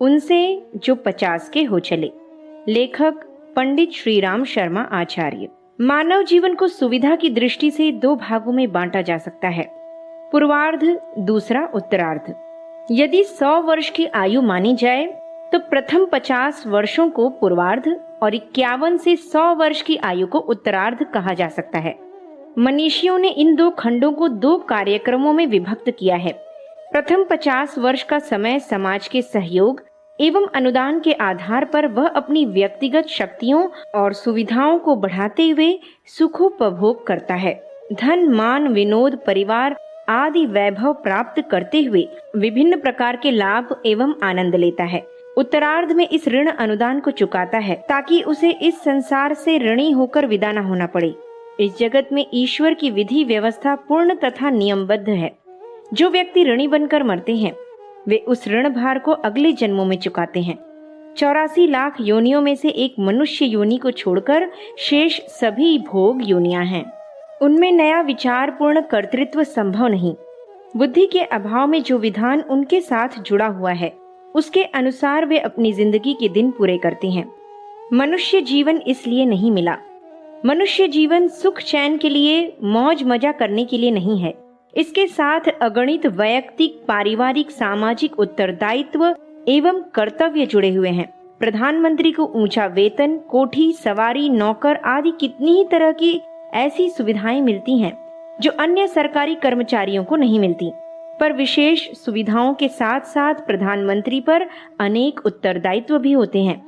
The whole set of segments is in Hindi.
उनसे जो 50 के हो चले। लेखक पंडित श्रीराम शर्मा आचार्य। मानव जीवन को सुविधा की दृष्टि से 2 भागों में बांटा जा सकता है, पूर्वार्ध, दूसरा उत्तरार्ध। यदि 100 वर्ष की आयु मानी जाए तो प्रथम 50 वर्षों को पूर्वार्ध और 51 से 100 वर्ष की आयु को उत्तरार्ध कहा जा सकता है। मनीषियों ने इन 2 खंडों को 2 कार्यक्रमों में विभक्त किया है। प्रथम 50 वर्ष का समय समाज के सहयोग एवं अनुदान के आधार पर वह अपनी व्यक्तिगत शक्तियों और सुविधाओं को बढ़ाते हुए सुखोपभोग करता है, धन, मान, विनोद, परिवार आदि वैभव प्राप्त करते हुए विभिन्न प्रकार के लाभ एवं आनंद लेता है। उत्तरार्ध में इस ऋण अनुदान को चुकाता है ताकि उसे इस संसार से ऋणी होकर विदा न होना पड़े। इस जगत में ईश्वर की विधि व्यवस्था पूर्ण तथा नियमबद्ध है। जो व्यक्ति ऋणी बनकर मरते हैं वे उस ऋण भार को अगले जन्मों में चुकाते हैं। 84 लाख योनियों में से एक मनुष्य योनि को छोड़कर शेष सभी भोग योनियां हैं। उनमें नया विचारपूर्ण कर्तृत्व संभव नहीं। बुद्धि के अभाव में जो विधान उनके साथ जुड़ा हुआ है उसके अनुसार वे अपनी जिंदगी के दिन पूरे करते हैं। मनुष्य जीवन इसलिए नहीं मिला। मनुष्य जीवन सुख चैन के लिए, मौज मजा करने के लिए नहीं है। इसके साथ अगणित वैयक्तिक, पारिवारिक, सामाजिक उत्तरदायित्व एवं कर्तव्य जुड़े हुए हैं। प्रधानमंत्री को ऊंचा वेतन, कोठी, सवारी, नौकर आदि कितनी ही तरह की ऐसी सुविधाएं मिलती हैं जो अन्य सरकारी कर्मचारियों को नहीं मिलती। पर विशेष सुविधाओं के साथ साथ प्रधानमंत्री पर अनेक उत्तरदायित्व भी होते हैं।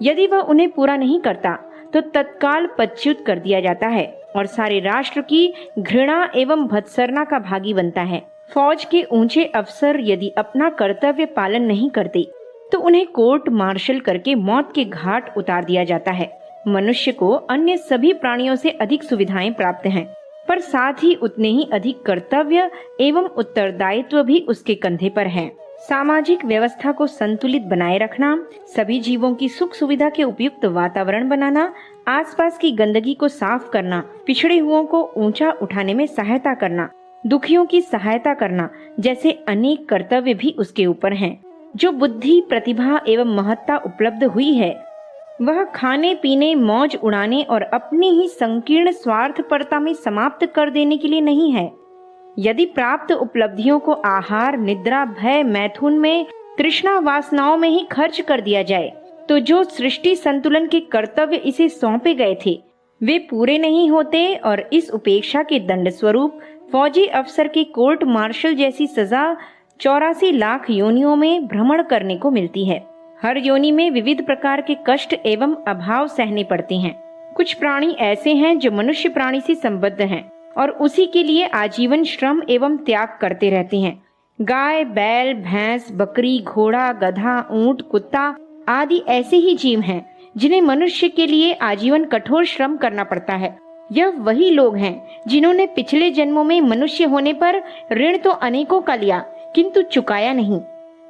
यदि वह उन्हें पूरा नहीं करता तो तत्काल पदच्युत कर दिया जाता है और सारे राष्ट्र की घृणा एवं भत्सरना का भागी बनता है। फौज के ऊंचे अफसर यदि अपना कर्तव्य पालन नहीं करते तो उन्हें कोर्ट मार्शल करके मौत के घाट उतार दिया जाता है। मनुष्य को अन्य सभी प्राणियों से अधिक सुविधाएं प्राप्त हैं, पर साथ ही उतने ही अधिक कर्तव्य एवं उत्तरदायित्व भी उसके कंधे पर हैं। सामाजिक व्यवस्था को संतुलित बनाए रखना, सभी जीवों की सुख सुविधा के उपयुक्त वातावरण बनाना, आसपास की गंदगी को साफ करना, पिछड़े हुओं को ऊंचा उठाने में सहायता करना, दुखियों की सहायता करना जैसे अनेक कर्तव्य भी उसके ऊपर हैं। जो बुद्धि, प्रतिभा एवं महत्ता उपलब्ध हुई है वह खाने पीने, मौज उड़ाने और अपनी ही संकीर्ण स्वार्थपरता में समाप्त कर देने के लिए नहीं है। यदि प्राप्त उपलब्धियों को आहार, निद्रा, भय, मैथुन में, तृष्णा, वासनाओं में ही खर्च कर दिया जाए तो जो सृष्टि संतुलन के कर्तव्य इसे सौंपे गए थे वे पूरे नहीं होते और इस उपेक्षा के दंड स्वरूप फौजी अफसर के कोर्ट मार्शल जैसी सजा 84 लाख योनियों में भ्रमण करने को मिलती है। हर योनि में विविध प्रकार के कष्ट एवं अभाव सहने पड़ते हैं। कुछ प्राणी ऐसे हैं जो मनुष्य प्राणी से संबद्ध हैं और उसी के लिए आजीवन श्रम एवं त्याग करते रहते हैं। गाय, बैल, भैंस, बकरी, घोड़ा, गधा, ऊंट, कुत्ता आदि ऐसे ही जीव हैं जिन्हें मनुष्य के लिए आजीवन कठोर श्रम करना पड़ता है। यह वही लोग हैं जिन्होंने पिछले जन्मों में मनुष्य होने पर ऋण तो अनेकों का लिया किंतु चुकाया नहीं।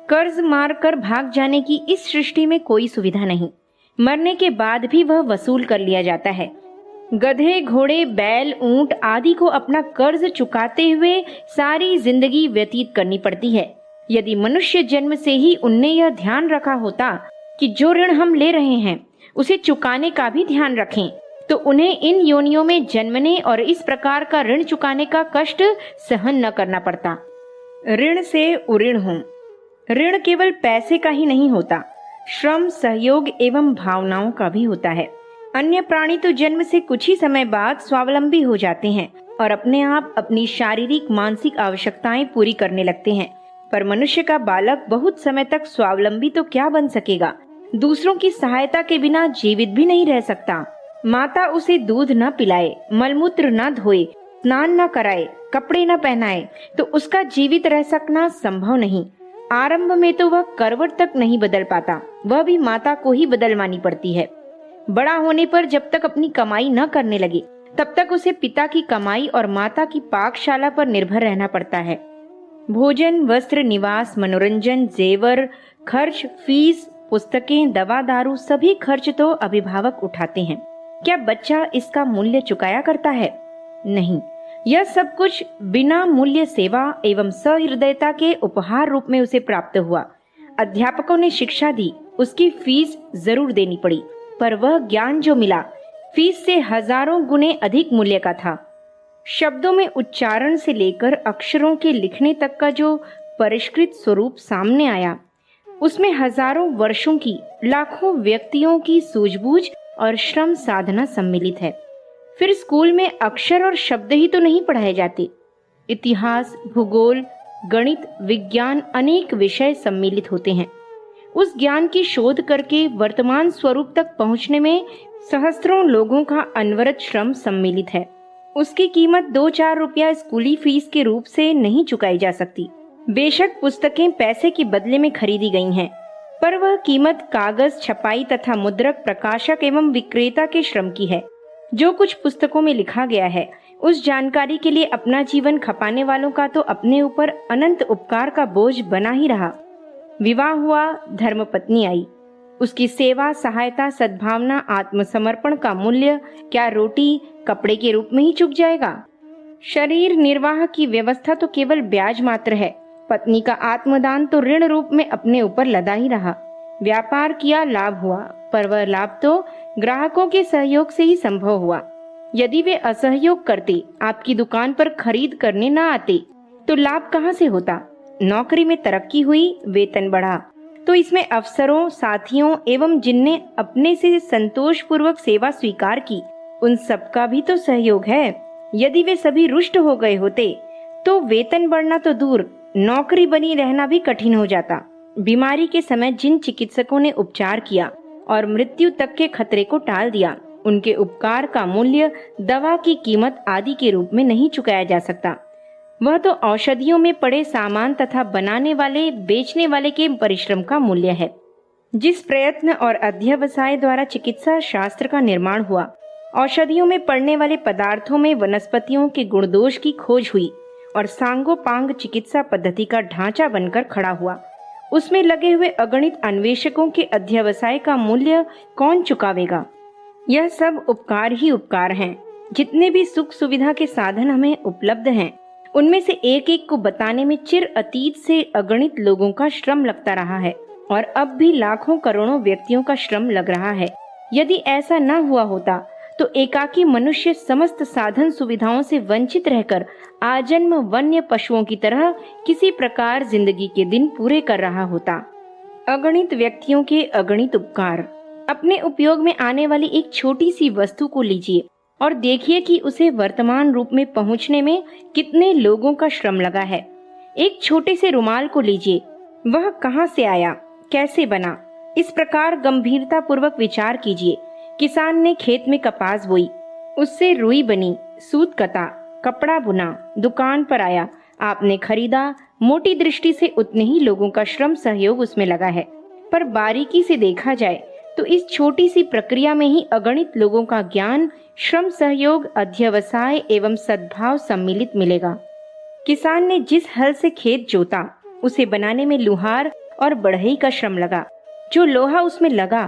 कर्ज मार कर भाग जाने की इस सृष्टि में कोई सुविधा नहीं। मरने के बाद भी वह वसूल कर लिया जाता है। गधे, घोड़े, बैल, ऊंट आदि को अपना कर्ज चुकाते हुए सारी जिंदगी व्यतीत करनी पड़ती है। यदि मनुष्य जन्म से ही उनने यह ध्यान रखा होता कि जो ऋण हम ले रहे हैं उसे चुकाने का भी ध्यान रखें तो उन्हें इन योनियों में जन्मने और इस प्रकार का ऋण चुकाने का कष्ट सहन न करना पड़ता। ऋण से उऋण हो। ऋण केवल पैसे का ही नहीं होता, श्रम, सहयोग एवं भावनाओं का भी होता है। अन्य प्राणी तो जन्म से कुछ ही समय बाद स्वावलंबी हो जाते हैं और अपने आप अपनी शारीरिक, मानसिक आवश्यकताएं पूरी करने लगते हैं, पर मनुष्य का बालक बहुत समय तक स्वावलंबी तो क्या बन सकेगा। दूसरों की सहायता के बिना जीवित भी नहीं रह सकता। माता उसे दूध न पिलाए, मलमूत्र न धोए, स्नान न कराए, कपड़े न पहनाए तो उसका जीवित रह सकना संभव नहीं। आरंभ में तो वह करवट तक नहीं बदल पाता, वह भी माता को ही बदलवानी पड़ती है। बड़ा होने पर जब तक अपनी कमाई न करने लगे तब तक उसे पिता की कमाई और माता की पाकशाला पर निर्भर रहना पड़ता है। भोजन, वस्त्र, निवास, मनोरंजन, जेवर, खर्च, फीस, पुस्तकें, दवा, दारू सभी खर्च तो अभिभावक उठाते हैं। क्या बच्चा इसका मूल्य चुकाया करता है? नहीं, यह सब कुछ बिना मूल्य सेवा एवं सहृदयता के उपहार रूप में उसे प्राप्त हुआ। अध्यापकों ने शिक्षा दी, उसकी फीस जरूर देनी पड़ी, पर वह ज्ञान जो मिला फीस से हजारों गुने अधिक मूल्य का था। शब्दों में उच्चारण से लेकर अक्षरों के लिखने तक का जो परिष्कृत स्वरूप सामने आया, उसमें हजारों वर्षों की, लाखों व्यक्तियों की सूझबूझ और श्रम साधना सम्मिलित है। फिर स्कूल में अक्षर और शब्द ही तो नहीं पढ़ाए जाते, इतिहास, भूगोल, गणित, विज्ञान, अनेक विषय सम्मिलित होते हैं। उस ज्ञान की शोध करके वर्तमान स्वरूप तक पहुंचने में सहस्त्रों लोगों का अनवरत श्रम सम्मिलित है। उसकी कीमत 2-4 रुपया स्कूली फीस के रूप से नहीं चुकाई जा सकती। बेशक पुस्तकें पैसे के बदले में खरीदी गई हैं, पर वह कीमत कागज, छपाई तथा मुद्रक, प्रकाशक एवं विक्रेता के श्रम की है। जो कुछ पुस्तकों में लिखा गया है, उस जानकारी के लिए अपना जीवन खपाने वालों का तो अपने ऊपर अनंत उपकार का बोझ बना ही रहा। विवाह हुआ, धर्मपत्नी आई, उसकी सेवा, सहायता, सद्भावना, आत्मसमर्पण का मूल्य क्या रोटी कपड़े के रूप में ही चुक जाएगा? शरीर निर्वाह की व्यवस्था तो केवल ब्याज मात्र है। पत्नी का आत्मदान तो ऋण रूप में अपने ऊपर लदा ही रहा। व्यापार किया, लाभ हुआ, पर वह लाभ तो ग्राहकों के सहयोग से ही संभव हुआ। यदि वे असहयोग करते, आपकी दुकान पर खरीद करने न आते, तो लाभ कहाँ से होता? नौकरी में तरक्की हुई, वेतन बढ़ा, तो इसमें अफसरों, साथियों एवं जिनने अपने से संतोष पूर्वक सेवा स्वीकार की, उन सबका भी तो सहयोग है। यदि वे सभी रुष्ट हो गए होते, तो वेतन बढ़ना तो दूर, नौकरी बनी रहना भी कठिन हो जाता। बीमारी के समय जिन चिकित्सकों ने उपचार किया और मृत्यु तक के खतरे को टाल दिया, उनके उपकार का मूल्य दवा की कीमत आदि के रूप में नहीं चुकाया जा सकता। वह तो औषधियों में पड़े सामान तथा बनाने वाले, बेचने वाले के परिश्रम का मूल्य है। जिस प्रयत्न और अध्यवसाय द्वारा चिकित्सा शास्त्र का निर्माण हुआ, औषधियों में पड़ने वाले पदार्थों में वनस्पतियों के गुणदोष की खोज हुई और सांगोपांग चिकित्सा पद्धति का ढांचा बनकर खड़ा हुआ, उसमें लगे हुए अगणित अन्वेषकों के अध्यवसाय का मूल्य कौन चुकावेगा? यह सब उपकार ही उपकार हैं। जितने भी सुख सुविधा के साधन हमें उपलब्ध हैं, उनमें से एक एक को बताने में चिर अतीत से अगणित लोगों का श्रम लगता रहा है और अब भी लाखों करोड़ों व्यक्तियों का श्रम लग रहा है। यदि ऐसा न हुआ होता तो एकाकी मनुष्य समस्त साधन सुविधाओं से वंचित रहकर आजन्म वन्य पशुओं की तरह किसी प्रकार जिंदगी के दिन पूरे कर रहा होता। अगणित व्यक्तियों के अगणित उपकार। अपने उपयोग में आने वाली एक छोटी सी वस्तु को लीजिए और देखिए कि उसे वर्तमान रूप में पहुंचने में कितने लोगों का श्रम लगा है। एक छोटे से रुमाल को लीजिए, वह कहां से आया, कैसे बना? इस प्रकार गंभीरता पूर्वक विचार कीजिए। किसान ने खेत में कपास बोई, उससे रुई बनी, सूत कता, कपड़ा बुना, दुकान पर आया, आपने खरीदा। मोटी दृष्टि से उतने ही लोगों का श्रम सहयोग उसमें लगा है, पर बारीकी से देखा जाए तो इस छोटी सी प्रक्रिया में ही अगणित लोगों का ज्ञान, श्रम सहयोग, अध्यवसाय एवं सद्भाव सम्मिलित मिलेगा। किसान ने जिस हल से खेत जोता, उसे बनाने में लुहार और बढ़ई का श्रम लगा। जो लोहा उसमें लगा,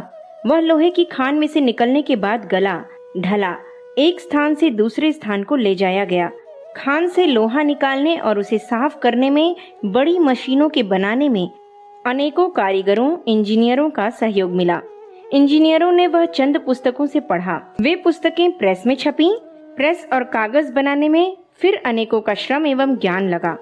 वह लोहे की खान में से निकलने के बाद गला, ढला, एक स्थान से दूसरे स्थान को ले जाया गया। खान से लोहा निकालने और उसे साफ करने में, बड़ी मशीनों के बनाने में अनेकों कारीगरों, इंजीनियरों का सहयोग मिला। इंजीनियरों ने वह चंद पुस्तकों से पढ़ा, वे पुस्तकें प्रेस में छपी। प्रेस और कागज बनाने में फिर अनेकों का श्रम एवं ज्ञान लगा।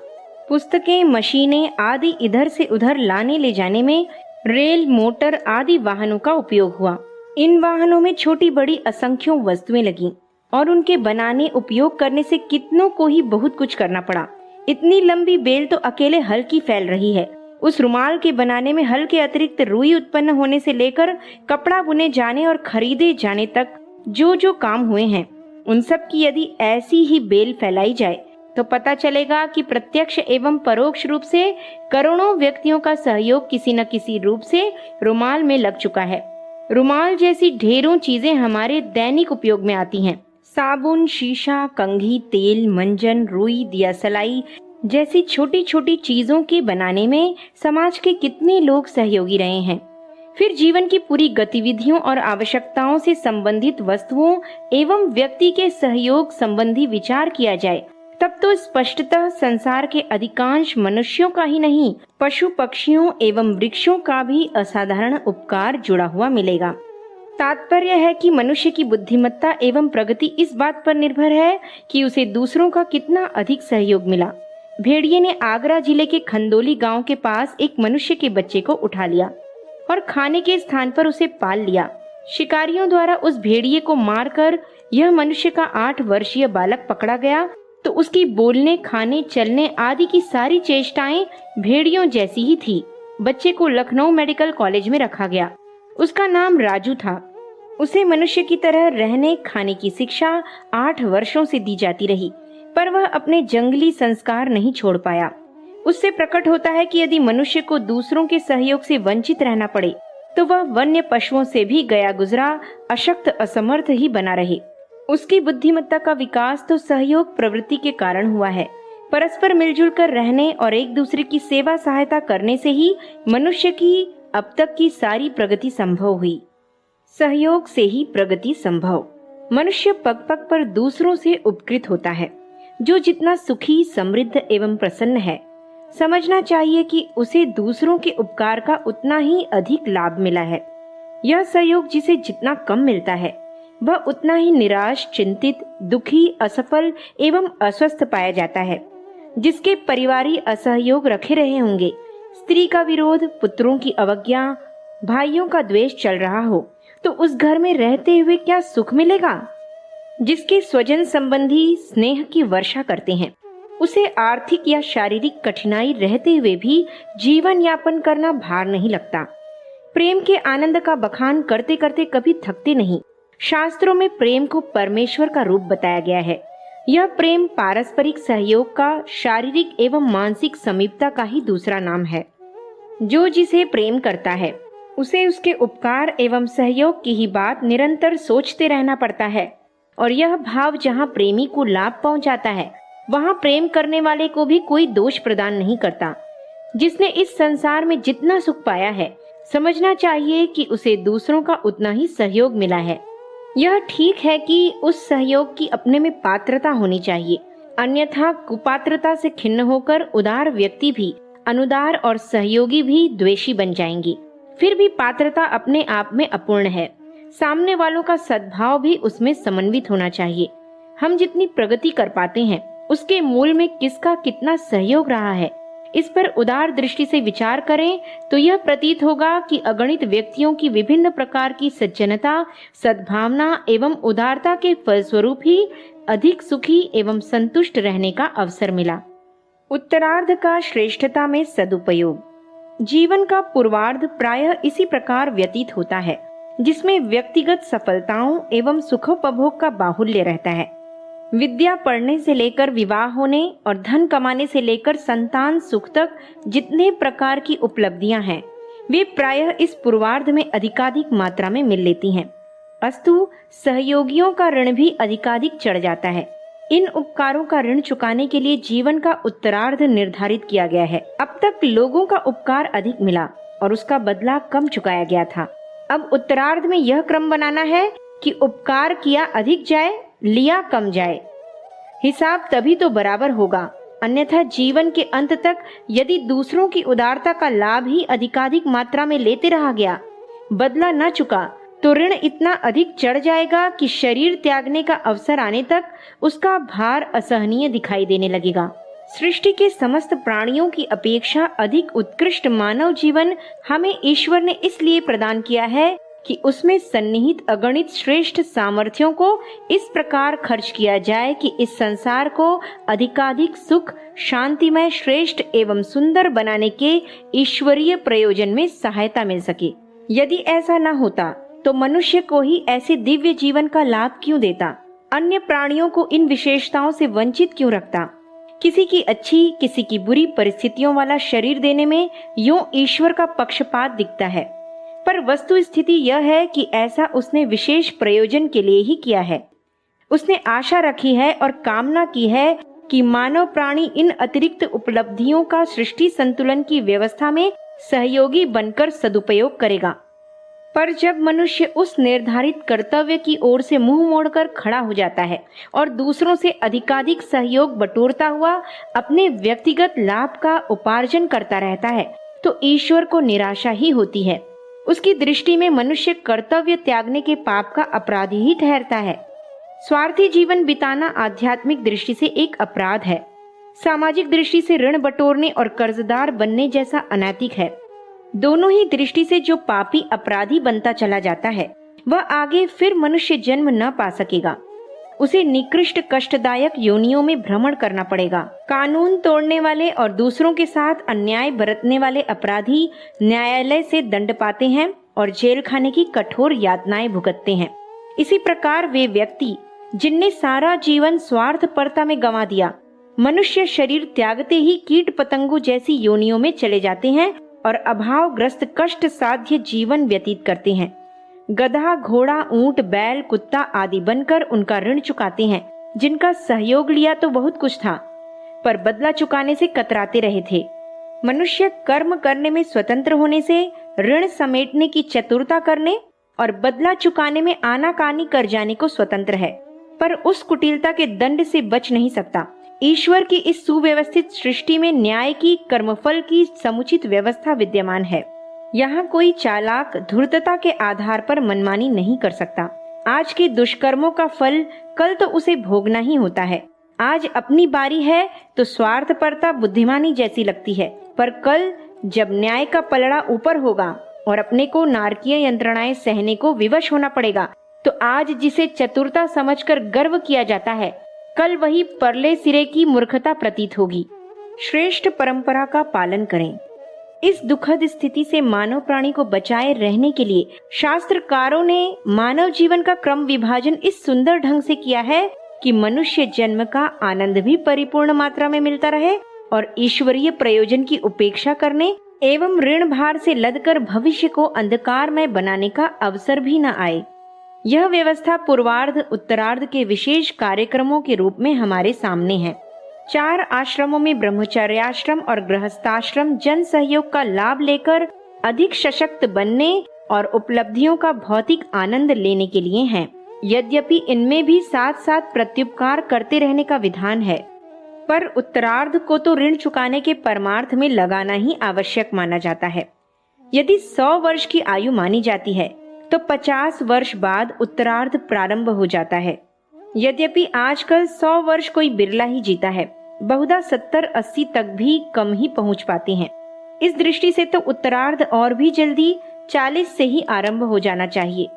पुस्तकें, मशीनें आदि इधर से उधर लाने ले जाने में रेल, मोटर आदि वाहनों का उपयोग हुआ। इन वाहनों में छोटी बड़ी असंख्यों वस्तुएं लगीं और उनके बनाने, उपयोग करने से कितनों को ही बहुत कुछ करना पड़ा। इतनी लंबी बेल तो अकेले हल की फैल रही है। उस रुमाल के बनाने में हल के अतिरिक्त रुई उत्पन्न होने से लेकर कपड़ा बुने जाने और खरीदे जाने तक जो जो काम हुए हैं, उन सब की यदि ऐसी ही बेल फैलाई जाए तो पता चलेगा कि प्रत्यक्ष एवं परोक्ष रूप से करोड़ों व्यक्तियों का सहयोग किसी न किसी रूप से रुमाल में लग चुका है। रुमाल जैसी ढेरों चीजें हमारे दैनिक उपयोग में आती हैं। साबुन, शीशा, कंघी, तेल, मंजन, रुई, दियासलाई जैसी छोटी छोटी चीजों के बनाने में समाज के कितने लोग सहयोगी रहे हैं। फिर जीवन की पूरी गतिविधियों और आवश्यकताओं से संबंधित वस्तुओं एवं व्यक्ति के सहयोग संबंधी विचार किया जाए तब तो स्पष्टतः संसार के अधिकांश मनुष्यों का ही नहीं, पशु पक्षियों एवं वृक्षों का भी असाधारण उपकार जुड़ा हुआ मिलेगा। तात्पर्य है कि मनुष्य की बुद्धिमत्ता एवं प्रगति इस बात पर निर्भर है कि उसे दूसरों का कितना अधिक सहयोग मिला। भेड़िए ने आगरा जिले के खंदोली गांव के पास एक मनुष्य के बच्चे को उठा लिया और खाने के स्थान पर उसे पाल लिया। शिकारियों द्वारा उस भेड़िए को मारकर यह मनुष्य का 8 वर्षीय बालक पकड़ा गया तो उसकी बोलने, खाने, चलने आदि की सारी चेष्टाएं भेड़ियों जैसी ही थी। बच्चे को लखनऊ मेडिकल कॉलेज में रखा गया। उसका नाम राजू था। उसे मनुष्य की तरह रहने खाने की शिक्षा 8 वर्षों से दी जाती रही, पर वह अपने जंगली संस्कार नहीं छोड़ पाया। उससे प्रकट होता है कि यदि मनुष्य को दूसरों के सहयोग से वंचित रहना पड़े तो वह वन्य पशुओं से भी गया गुजरा अशक्त असमर्थ ही बना रहे। उसकी बुद्धिमत्ता का विकास तो सहयोग प्रवृत्ति के कारण हुआ है। परस्पर मिलजुल कर रहने और एक दूसरे की सेवा सहायता करने से ही मनुष्य की अब तक की सारी प्रगति संभव हुई। सहयोग से ही प्रगति संभव। मनुष्य पग पग पर दूसरों से उपकृत होता है। जो जितना सुखी, समृद्ध एवं प्रसन्न है, समझना चाहिए कि उसे दूसरों के उपकार का उतना ही अधिक लाभ मिला है। यह सहयोग जिसे जितना कम मिलता है वह उतना ही निराश, चिंतित, दुखी, असफल एवं अस्वस्थ पाया जाता है। जिसके परिवारी असहयोग रखे रहे होंगे, स्त्री का विरोध, पुत्रों की अवज्ञा, भाइयों का द्वेष चल रहा हो, तो उस घर में रहते हुए क्या सुख मिलेगा? जिसके स्वजन संबंधी स्नेह की वर्षा करते हैं, उसे आर्थिक या शारीरिक कठिनाई रहते हुए भी जीवन यापन करना भार नहीं लगता। प्रेम के आनंद का बखान करते करते कभी थकते नहीं। शास्त्रों में प्रेम को परमेश्वर का रूप बताया गया है। यह प्रेम पारस्परिक सहयोग का शारीरिक एवं मानसिक समीपता का ही दूसरा नाम है। जो जिसे प्रेम करता है उसे उसके उपकार एवं सहयोग की ही बात निरंतर सोचते रहना पड़ता है, और यह भाव जहाँ प्रेमी को लाभ पहुँचाता है वहाँ प्रेम करने वाले को भी कोई दोष प्रदान नहीं करता। जिसने इस संसार में जितना सुख पाया है, समझना चाहिए कि उसे दूसरों का उतना ही सहयोग मिला है। यह ठीक है कि उस सहयोग की अपने में पात्रता होनी चाहिए, अन्यथा कुपात्रता से खिन्न होकर उदार व्यक्ति भी अनुदार और सहयोगी भी द्वेषी बन जाएंगी। फिर भी पात्रता अपने आप में अपूर्ण है। सामने वालों का सद्भाव भी उसमें समन्वित होना चाहिए। हम जितनी प्रगति कर पाते हैं उसके मूल में किसका कितना सहयोग रहा है, इस पर उदार दृष्टि से विचार करें तो यह प्रतीत होगा कि अगणित व्यक्तियों की विभिन्न प्रकार की सज्जनता, सद्भावना एवं उदारता के फलस्वरूप ही अधिक सुखी एवं संतुष्ट रहने का अवसर मिला। उत्तरार्ध का श्रेष्ठता में सदुपयोग। जीवन का पूर्वार्ध प्रायः इसी प्रकार व्यतीत होता है, जिसमें व्यक्तिगत सफलताओं एवं सुखोपभोग का बाहुल्य रहता है। विद्या पढ़ने से लेकर विवाह होने और धन कमाने से लेकर संतान सुख तक जितने प्रकार की उपलब्धियां हैं, वे प्रायः इस पूर्वार्ध में अधिकाधिक मात्रा में मिल लेती हैं। अस्तु सहयोगियों का ऋण भी अधिकाधिक चढ़ जाता है। इन उपकारों का ऋण चुकाने के लिए जीवन का उत्तरार्ध निर्धारित किया गया है। अब तक लोगों का उपकार अधिक मिला और उसका बदला कम चुकाया गया था। अब उत्तरार्ध में यह क्रम बनाना है कि उपकार किया अधिक जाए, लिया कम जाए। हिसाब तभी तो बराबर होगा, अन्यथा जीवन के अंत तक यदि दूसरों की उदारता का लाभ ही अधिकाधिक मात्रा में लेते रहा गया, बदला न चुका, तो ऋण इतना अधिक चढ़ जाएगा कि शरीर त्यागने का अवसर आने तक उसका भार असहनीय दिखाई देने लगेगा। सृष्टि के समस्त प्राणियों की अपेक्षा अधिक उत्कृष्ट मानव जीवन हमें ईश्वर ने इसलिए प्रदान किया है कि उसमें सन्निहित अगणित श्रेष्ठ सामर्थ्यों को इस प्रकार खर्च किया जाए कि इस संसार को अधिकाधिक सुख, शांतिमय, श्रेष्ठ एवं सुंदर बनाने के ईश्वरीय प्रयोजन में सहायता मिल सके। यदि ऐसा न होता तो मनुष्य को ही ऐसे दिव्य जीवन का लाभ क्यों देता? अन्य प्राणियों को इन विशेषताओं से वंचित क्यों रखता? किसी की अच्छी, किसी की बुरी परिस्थितियों वाला शरीर देने में यूं ईश्वर का पक्षपात दिखता है, पर वस्तु स्थिति यह है कि ऐसा उसने विशेष प्रयोजन के लिए ही किया है। उसने आशा रखी है और कामना की है कि मानव प्राणी इन अतिरिक्त उपलब्धियों का सृष्टि संतुलन की व्यवस्था में सहयोगी बनकर सदुपयोग करेगा। पर जब मनुष्य उस निर्धारित कर्तव्य की ओर से मुंह मोड़कर खड़ा हो जाता है और दूसरों से अधिकाधिक सहयोग बटोरता हुआ अपने व्यक्तिगत लाभ का उपार्जन करता रहता है, तो ईश्वर को निराशा ही होती है। उसकी दृष्टि में मनुष्य कर्तव्य त्यागने के पाप का अपराधी ही ठहरता है। स्वार्थी जीवन बिताना आध्यात्मिक दृष्टि से एक अपराध है। सामाजिक दृष्टि से ऋण बटोरने और कर्जदार बनने जैसा अनैतिक है। दोनों ही दृष्टि से जो पापी अपराधी बनता चला जाता है, वह आगे फिर मनुष्य जन्म न पा सकेगा। उसे निकृष्ट कष्टदायक योनियों में भ्रमण करना पड़ेगा। कानून तोड़ने वाले और दूसरों के साथ अन्याय बरतने वाले अपराधी न्यायालय से दंड पाते हैं और जेल खाने की कठोर यातनाएं भुगतते हैं। इसी प्रकार वे व्यक्ति जिनने सारा जीवन स्वार्थपरता में गंवा दिया, मनुष्य शरीर त्यागते ही कीट पतंगों जैसी योनियों में चले जाते हैं और अभावग्रस्त कष्ट साध्य जीवन व्यतीत करते हैं। गधा, घोड़ा, ऊंट, बैल, कुत्ता आदि बनकर उनका ऋण चुकाते हैं, जिनका सहयोग लिया तो बहुत कुछ था, पर बदला चुकाने से कतराते रहे थे। मनुष्य कर्म करने में स्वतंत्र होने से ऋण समेटने की चतुरता करने और बदला चुकाने में आनाकानी कर जाने को स्वतंत्र है, पर उस कुटिलता के दंड से बच नहीं सकता। ईश्वर की इस सुव्यवस्थित सृष्टि में न्याय की, कर्मफल की समुचित व्यवस्था विद्यमान है। यहाँ कोई चालाक धूर्तता के आधार पर मनमानी नहीं कर सकता। आज के दुष्कर्मों का फल कल तो उसे भोगना ही होता है। आज अपनी बारी है तो स्वार्थपरता बुद्धिमानी जैसी लगती है, पर कल जब न्याय का पलड़ा ऊपर होगा और अपने को नारकीय यंत्रणाएं सहने को विवश होना पड़ेगा, तो आज जिसे चतुरता समझकर गर्व किया जाता है, कल वही परले सिरे की मूर्खता प्रतीत होगी। श्रेष्ठ परंपरा का पालन करें। इस दुखद स्थिति से मानव प्राणी को बचाए रहने के लिए शास्त्रकारों ने मानव जीवन का क्रम विभाजन इस सुंदर ढंग से किया है कि मनुष्य जन्म का आनंद भी परिपूर्ण मात्रा में मिलता रहे और ईश्वरीय प्रयोजन की उपेक्षा करने एवं ऋण भार से लदकर भविष्य को अंधकारमय बनाने का अवसर भी न आए। यह व्यवस्था पूर्वार्ध उत्तरार्ध के विशेष कार्यक्रमों के रूप में हमारे सामने है। 4 आश्रमों में ब्रह्मचर्याश्रम और गृहस्थाश्रम जन सहयोग का लाभ लेकर अधिक सशक्त बनने और उपलब्धियों का भौतिक आनंद लेने के लिए हैं। यद्यपि इनमें भी साथ साथ प्रत्युपकार करते रहने का विधान है, पर उत्तरार्ध को तो ऋण चुकाने के परमार्थ में लगाना ही आवश्यक माना जाता है। यदि 100 वर्ष की आयु मानी जाती है तो 50 वर्ष बाद उत्तरार्ध प्रारंभ हो जाता है। यद्यपि आजकल 100 वर्ष कोई बिरला ही जीता है, बहुधा 70-80 तक भी कम ही पहुंच पाते हैं। इस दृष्टि से तो उत्तरार्ध और भी जल्दी 40 से ही आरंभ हो जाना चाहिए,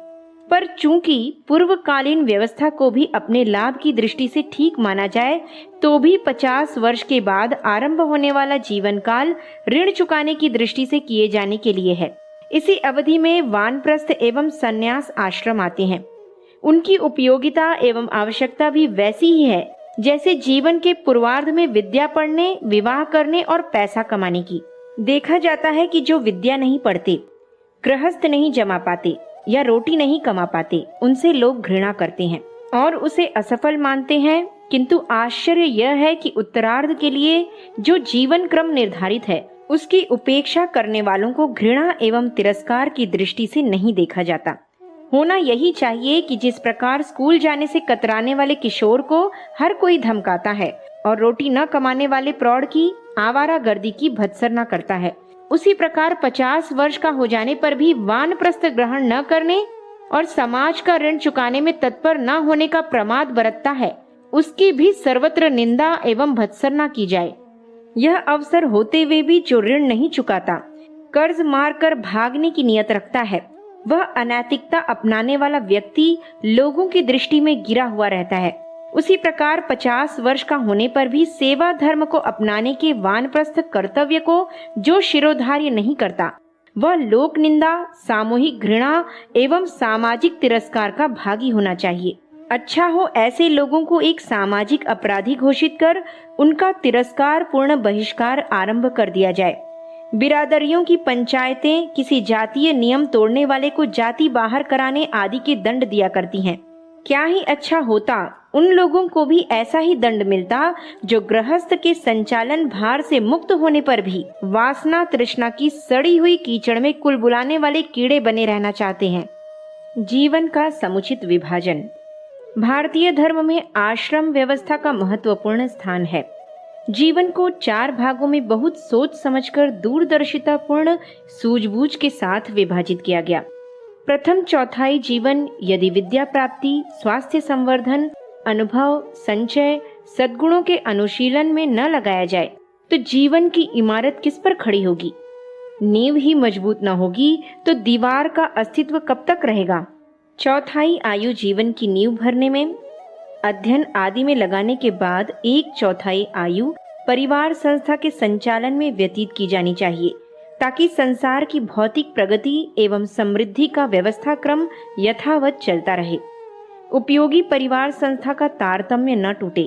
पर चूंकि पूर्वकालीन व्यवस्था को भी अपने लाभ की दृष्टि से ठीक माना जाए, तो भी 50 वर्ष के बाद आरंभ होने वाला जीवन काल ऋण चुकाने की दृष्टि से किए जाने के लिए है। इसी अवधि में वानप्रस्थ एवं संन्यास आश्रम आते हैं। उनकी उपयोगिता एवं आवश्यकता भी वैसी ही है जैसे जीवन के पूर्वार्ध में विद्या पढ़ने, विवाह करने और पैसा कमाने की। देखा जाता है कि जो विद्या नहीं पढ़ते, गृहस्थ नहीं जमा पाते या रोटी नहीं कमा पाते, उनसे लोग घृणा करते हैं और उसे असफल मानते हैं। किंतु आश्चर्य यह है कि उत्तरार्ध के लिए जो जीवन क्रम निर्धारित है, उसकी उपेक्षा करने वालों को घृणा एवं तिरस्कार की दृष्टि से नहीं देखा जाता। होना यही चाहिए कि जिस प्रकार स्कूल जाने से कतराने वाले किशोर को हर कोई धमकाता है और रोटी न कमाने वाले प्रौढ़ की आवारागर्दी की भत्सना करता है, उसी प्रकार 50 वर्ष का हो जाने पर भी वानप्रस्थ ग्रहण न करने और समाज का ऋण चुकाने में तत्पर न होने का प्रमाद बरतता है, उसकी भी सर्वत्र निंदा एवं भत्सना की जाए। यह अवसर होते हुए भी जो ऋण नहीं चुकाता, कर्ज मारकर भागने की नियत रखता है, वह अनैतिकता अपनाने वाला व्यक्ति लोगों की दृष्टि में गिरा हुआ रहता है। उसी प्रकार 50 वर्ष का होने पर भी सेवा धर्म को अपनाने के वानप्रस्थ कर्तव्य को जो शिरोधार्य नहीं करता, वह लोक निंदा, सामूहिक घृणा एवं सामाजिक तिरस्कार का भागी होना चाहिए। अच्छा हो ऐसे लोगों को एक सामाजिक अपराधी घोषित कर उनका तिरस्कार पूर्ण बहिष्कार आरंभ कर दिया जाए। बिरादरियों की पंचायतें किसी जातीय नियम तोड़ने वाले को जाति बाहर कराने आदि के दंड दिया करती हैं। क्या ही अच्छा होता उन लोगों को भी ऐसा ही दंड मिलता जो गृहस्थ के संचालन भार से मुक्त होने पर भी वासना तृष्णा की सड़ी हुई कीचड़ में कुलबुलाने वाले कीड़े बने रहना चाहते हैं। जीवन का समुचित विभाजन। भारतीय धर्म में आश्रम व्यवस्था का महत्वपूर्ण स्थान है। जीवन को 4 भागों में बहुत सोच समझकर दूरदर्शिता पूर्ण सूझबूझ के साथ विभाजित किया गया। प्रथम चौथाई जीवन यदि विद्या प्राप्ति, स्वास्थ्य संवर्धन, अनुभव, संचय, सद्गुणों के अनुशीलन में न लगाया जाए तो जीवन की इमारत किस पर खड़ी होगी? नींव ही मजबूत न होगी तो दीवार का अस्तित्व कब तक रहेगा? चौथाई आयु जीवन की नींव भरने में, अध्ययन आदि में लगाने के बाद 1/4 आयु परिवार संस्था के संचालन में व्यतीत की जानी चाहिए ताकि संसार की भौतिक प्रगति एवं समृद्धि का व्यवस्था क्रम यथावत चलता रहे। उपयोगी परिवार संस्था का तारतम्य न टूटे,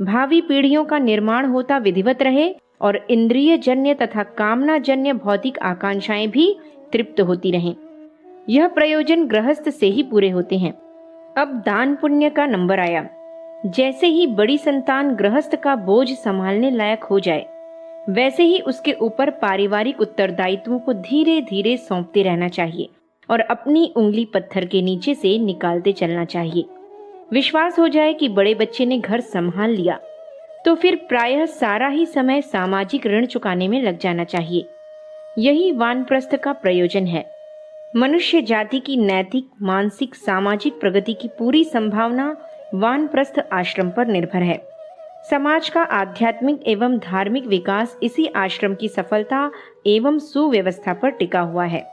भावी पीढ़ियों का निर्माण होता विधिवत रहे और इंद्रिय जन्य तथा कामना जन्य भौतिक आकांक्षाएं भी तृप्त होती रहें। यह प्रयोजन गृहस्थ से ही पूरे होते हैं। अब दान पुण्य का नंबर आया। जैसे ही बड़ी संतान गृहस्थ का बोझ संभालने लायक हो जाए, वैसे ही उसके ऊपर पारिवारिक उत्तरदायित्वों को धीरे धीरे सौंपते रहना चाहिए और अपनी उंगली पत्थर के नीचे से निकालते चलना चाहिए। विश्वास हो जाए कि बड़े बच्चे ने घर संभाल लिया तो फिर प्रायः सारा ही समय सामाजिक ऋण चुकाने में लग जाना चाहिए। यही वानप्रस्थ का प्रयोजन है। मनुष्य जाति की नैतिक, मानसिक, सामाजिक प्रगति की पूरी संभावना वानप्रस्थ आश्रम पर निर्भर है। समाज का आध्यात्मिक एवं धार्मिक विकास इसी आश्रम की सफलता एवं सुव्यवस्था पर टिका हुआ है।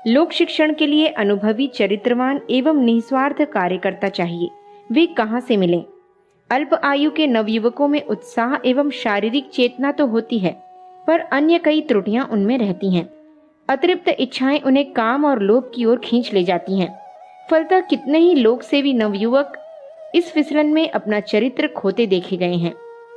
लोक शिक्षण के लिए अनुभवी, चरित्रवान एवं निस्वार्थ कार्यकर्ता चाहिए। वे कहाँ से मिलें? अल्प आयु के नवयुवकों में उत्साह एवं शारीरिक चेतना तो होती है, पर अन्य कई त्रुटियां उनमें रहती हैं। अतिरिक्त इच्छाएं उन्हें काम और लोभ की ओर खींच ले जाती हैं। फलतः कितने ही लोक सेवी नवयुवक इस फिसलन में अपना चरित्र खोते देखे गए हैं।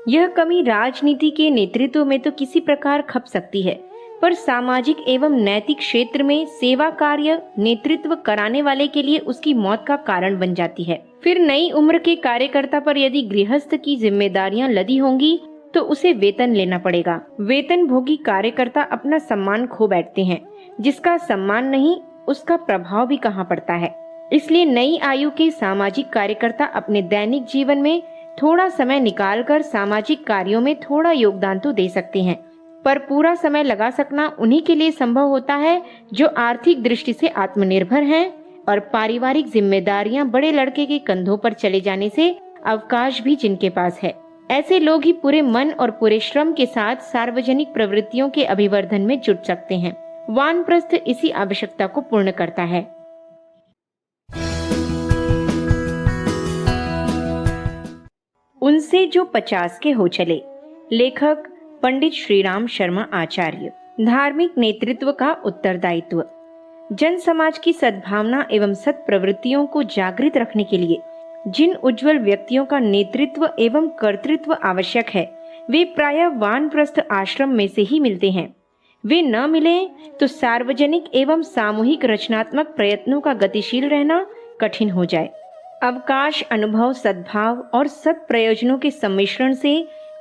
यह कमी राजनीति के नेतृत्व में तो किसी प्रकार खप सकती है, पर सामाजिक एवं नैतिक क्षेत्र में सेवा कार्य नेतृत्व कराने वाले के लिए उसकी मौत का कारण बन जाती है। फिर नई उम्र के कार्यकर्ता पर यदि गृहस्थ की जिम्मेदारियां लदी होंगी तो उसे वेतन लेना पड़ेगा। वेतन भोगी कार्यकर्ता अपना सम्मान खो बैठते हैं। जिसका सम्मान नहीं, उसका प्रभाव भी कहाँ पड़ता है। इसलिए नई आयु के सामाजिक कार्यकर्ता अपने दैनिक जीवन में थोड़ा समय निकालकर सामाजिक कार्यों में थोड़ा योगदान तो दे सकते हैं, पर पूरा समय लगा सकना उन्हीं के लिए संभव होता है जो आर्थिक दृष्टि से आत्मनिर्भर हैं और पारिवारिक जिम्मेदारियां बड़े लड़के के कंधों पर चले जाने से अवकाश भी जिनके पास है। ऐसे लोग ही पूरे मन और पूरे श्रम के साथ सार्वजनिक प्रवृत्तियों के अभिवर्धन में जुट सकते हैं। वानप्रस्थ इसी आवश्यकता को पूर्ण करता है। उनसे जो 50 के हो चले। लेखक पंडित श्रीराम शर्मा आचार्य। धार्मिक नेतृत्व का उत्तरदायित्व। जन समाज की सद्भावना एवं सत् प्रवृत्तियों को जागृत रखने के लिए जिन उज्जवल व्यक्तियों का नेतृत्व एवं कर्तृत्व आवश्यक है, वे प्रायः वानप्रस्थ आश्रम में से ही मिलते हैं। वे न मिले तो सार्वजनिक एवं सामूहिक रचनात्मक प्रयत्नों का गतिशील रहना कठिन हो जाए। अवकाश, अनुभव, सद्भाव और सत् प्रयोजनों के सम्मिश्रण से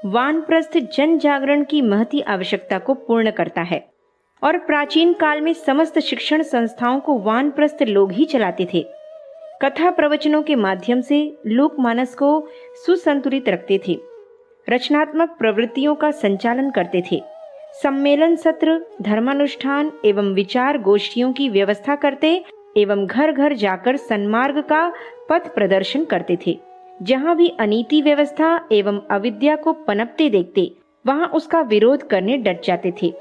वानप्रस्थ जन जागरण की महती आवश्यकता को पूर्ण करता है। और प्राचीन काल में समस्त शिक्षण संस्थाओं को वानप्रस्थ लोग ही चलाते थे। कथा प्रवचनों के माध्यम से लोकमानस को सुसंतुलित रखते थे, रचनात्मक प्रवृत्तियों का संचालन करते थे, सम्मेलन सत्र, धर्मानुष्ठान एवं विचार गोष्ठियों की व्यवस्था करते एवं घर घर जाकर सन्मार्ग का पथ प्रदर्शन करते थे। जहाँ भी अनीति व्यवस्था एवं अविद्या को पनपते देखते, वहाँ उसका विरोध करने डट जाते थे।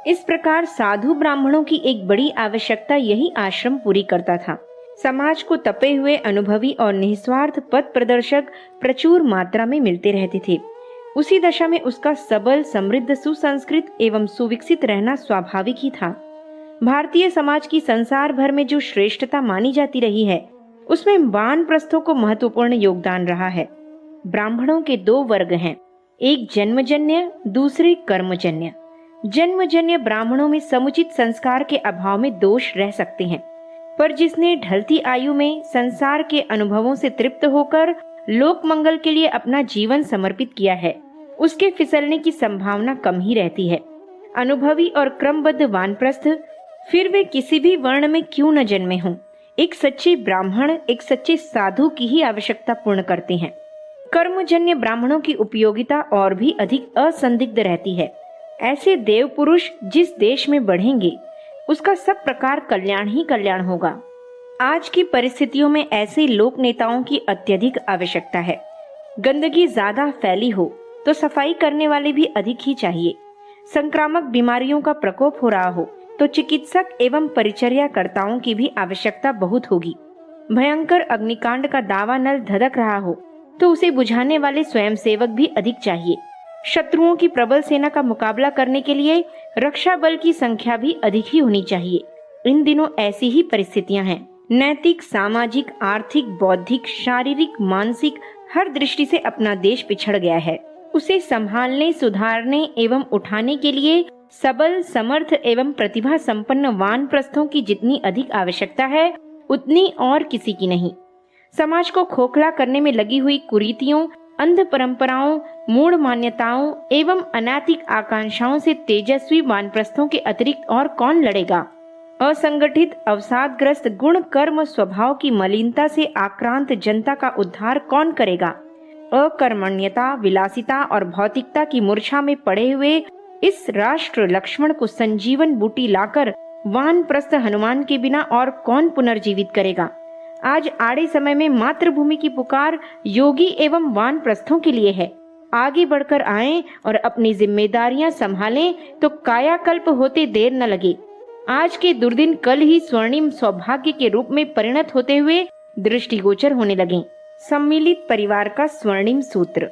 इस प्रकार साधु ब्राह्मणों की एक बड़ी आवश्यकता यही आश्रम पूरी करता था। समाज को तपे हुए अनुभवी और निस्वार्थ पथ प्रदर्शक प्रचुर मात्रा में मिलते रहते थे। उसी दशा में उसका सबल, समृद्ध, सुसंस्कृत एवं सुविकसित रहना स्वाभाविक ही था। भारतीय समाज की संसार भर में जो श्रेष्ठता मानी जाती रही है, उसमें वानप्रस्थों को महत्वपूर्ण योगदान रहा है। ब्राह्मणों के 2 वर्ग हैं, एक जन्मजन्य, दूसरे कर्मजन्य। जन्मजन्य ब्राह्मणों में समुचित संस्कार के अभाव में दोष रह सकते हैं, पर जिसने ढलती आयु में संसार के अनुभवों से तृप्त होकर लोक मंगल के लिए अपना जीवन समर्पित किया है, उसके फिसलने की संभावना कम ही रहती है। अनुभवी और क्रमबद्ध वानप्रस्थ, फिर वे किसी भी वर्ण में क्यों न जन्मे हों, एक सच्चे ब्राह्मण, एक सच्चे साधु की ही आवश्यकता पूर्ण करते हैं। कर्मजन्य ब्राह्मणों की उपयोगिता और भी अधिक असंदिग्ध रहती है। ऐसे देव पुरुष जिस देश में बढ़ेंगे, उसका सब प्रकार कल्याण ही कल्याण होगा। आज की परिस्थितियों में ऐसे लोक नेताओं की अत्यधिक आवश्यकता है। गंदगी ज्यादा फैली हो तो सफाई करने वाले भी अधिक ही चाहिए। संक्रामक बीमारियों का प्रकोप हो रहा हो तो चिकित्सक एवं परिचर्याकर्ताओं की भी आवश्यकता बहुत होगी। भयंकर अग्निकांड का दावा नल धधक रहा हो तो उसे बुझाने वाले स्वयंसेवक भी अधिक चाहिए। शत्रुओं की प्रबल सेना का मुकाबला करने के लिए रक्षा बल की संख्या भी अधिक ही होनी चाहिए। इन दिनों ऐसी ही परिस्थितियां हैं। नैतिक, सामाजिक, आर्थिक, बौद्धिक, शारीरिक, मानसिक हर दृष्टि से अपना पिछड़ पिछड़ गया है। उसे संभालने, सुधारने एवं उठाने के लिए सबल, समर्थ एवं प्रतिभा संपन्न वानप्रस्थों की जितनी अधिक आवश्यकता है, उतनी और किसी की नहीं। समाज को खोखला करने में लगी हुई कुरीतियों, अंध परंपराओं, मूढ़ मान्यताओं एवं अनैतिक आकांक्षाओं से तेजस्वी वानप्रस्थों के अतिरिक्त और कौन लड़ेगा? असंगठित, अवसादग्रस्त, गुण कर्म स्वभाव की मलिनता से आक्रांत जनता का उद्धार कौन करेगा? अकर्मण्यता, विलासिता और भौतिकता की मूर्छा में पड़े हुए इस राष्ट्र लक्ष्मण को संजीवन बूटी लाकर वानप्रस्थ हनुमान के बिना और कौन पुनर्जीवित करेगा? आज आड़े समय में मातृभूमि की पुकार योगी एवं वानप्रस्थों के लिए है। आगे बढ़कर आएं और अपनी जिम्मेदारियां संभालें तो कायाकल्प होते देर न लगे। आज के दुर्दिन कल ही स्वर्णिम सौभाग्य के रूप में परिणत होते हुए दृष्टिगोचर होने लगे। सम्मिलित परिवार का स्वर्णिम सूत्र।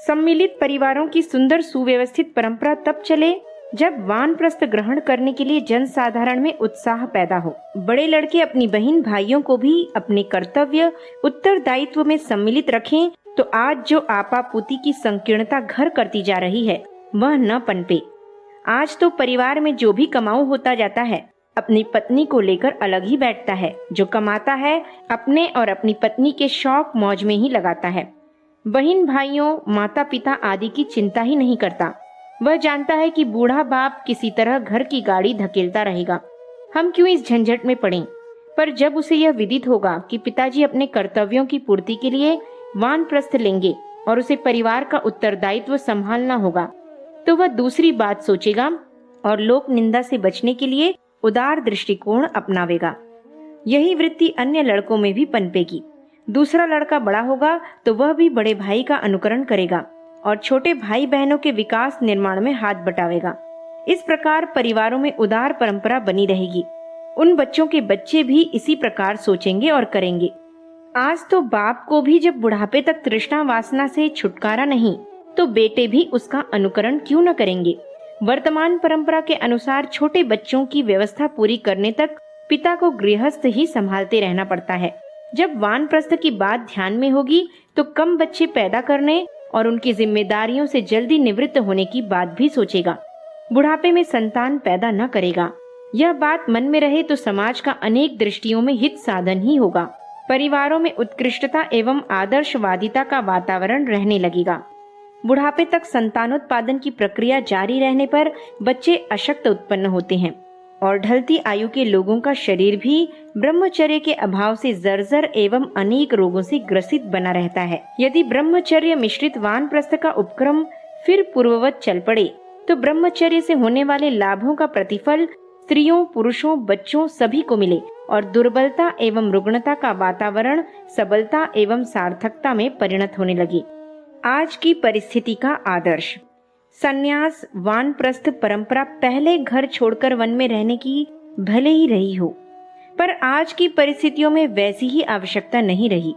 सम्मिलित परिवारों की सुंदर सुव्यवस्थित परंपरा तब चले जब वानप्रस्थ ग्रहण करने के लिए जनसाधारण में उत्साह पैदा हो। बड़े लड़के अपनी बहन भाइयों को भी अपने कर्तव्य उत्तरदायित्व में सम्मिलित रखें तो आज जो आपापूती की संकीर्णता घर करती जा रही है, वह न पनपे। आज तो परिवार में जो भी कमाऊ होता जाता है, अपनी पत्नी को लेकर अलग ही बैठता है। जो कमाता है अपने और अपनी पत्नी के शौक मौज में ही लगाता है। बहन भाइयों, माता पिता आदि की चिंता ही नहीं करता। वह जानता है कि बूढ़ा बाप किसी तरह घर की गाड़ी धकेलता रहेगा, हम क्यों इस झंझट में पड़ें। पर जब उसे यह विदित होगा कि पिताजी अपने कर्तव्यों की पूर्ति के लिए वानप्रस्थ लेंगे और उसे परिवार का उत्तरदायित्व संभालना होगा, तो वह दूसरी बात सोचेगा और लोक निंदा से बचने के लिए उदार दृष्टिकोण अपनावेगा। यही वृत्ति अन्य लड़कों में भी पनपेगी। दूसरा लड़का बड़ा होगा तो वह भी बड़े भाई का अनुकरण करेगा और छोटे भाई बहनों के विकास निर्माण में हाथ बटावेगा। इस प्रकार परिवारों में उदार परंपरा बनी रहेगी। उन बच्चों के बच्चे भी इसी प्रकार सोचेंगे और करेंगे। आज तो बाप को भी जब बुढ़ापे तक तृष्णा वासना से छुटकारा नहीं, तो बेटे भी उसका अनुकरण क्यों न करेंगे। वर्तमान परंपरा के अनुसार छोटे बच्चों की व्यवस्था पूरी करने तक पिता को गृहस्थ ही संभालते रहना पड़ता है। जब वानप्रस्थ की बात ध्यान में होगी तो कम बच्चे पैदा करने और उनकी जिम्मेदारियों से जल्दी निवृत्त होने की बात भी सोचेगा। बुढ़ापे में संतान पैदा न करेगा। यह बात मन में रहे तो समाज का अनेक दृष्टियों में हित साधन ही होगा। परिवारों में उत्कृष्टता एवं आदर्शवादिता का वातावरण रहने लगेगा। बुढ़ापे तक संतानोत्पादन की प्रक्रिया जारी रहने पर बच्चे अशक्त उत्पन्न होते हैं और ढलती आयु के लोगों का शरीर भी ब्रह्मचर्य के अभाव से जर्जर एवं अनेक रोगों से ग्रसित बना रहता है। यदि ब्रह्मचर्य मिश्रित वानप्रस्थ का उपक्रम फिर पूर्ववत चल पड़े तो ब्रह्मचर्य से होने वाले लाभों का प्रतिफल स्त्रियों, पुरुषों, बच्चों सभी को मिले और दुर्बलता एवं रुग्णता का वातावरण सबलता एवं सार्थकता में परिणत होने लगे। आज की परिस्थिति का आदर्श संन्यास वानप्रस्थ परंपरा पहले घर छोड़कर वन में रहने की भले ही रही हो, पर आज की परिस्थितियों में वैसी ही आवश्यकता नहीं रही।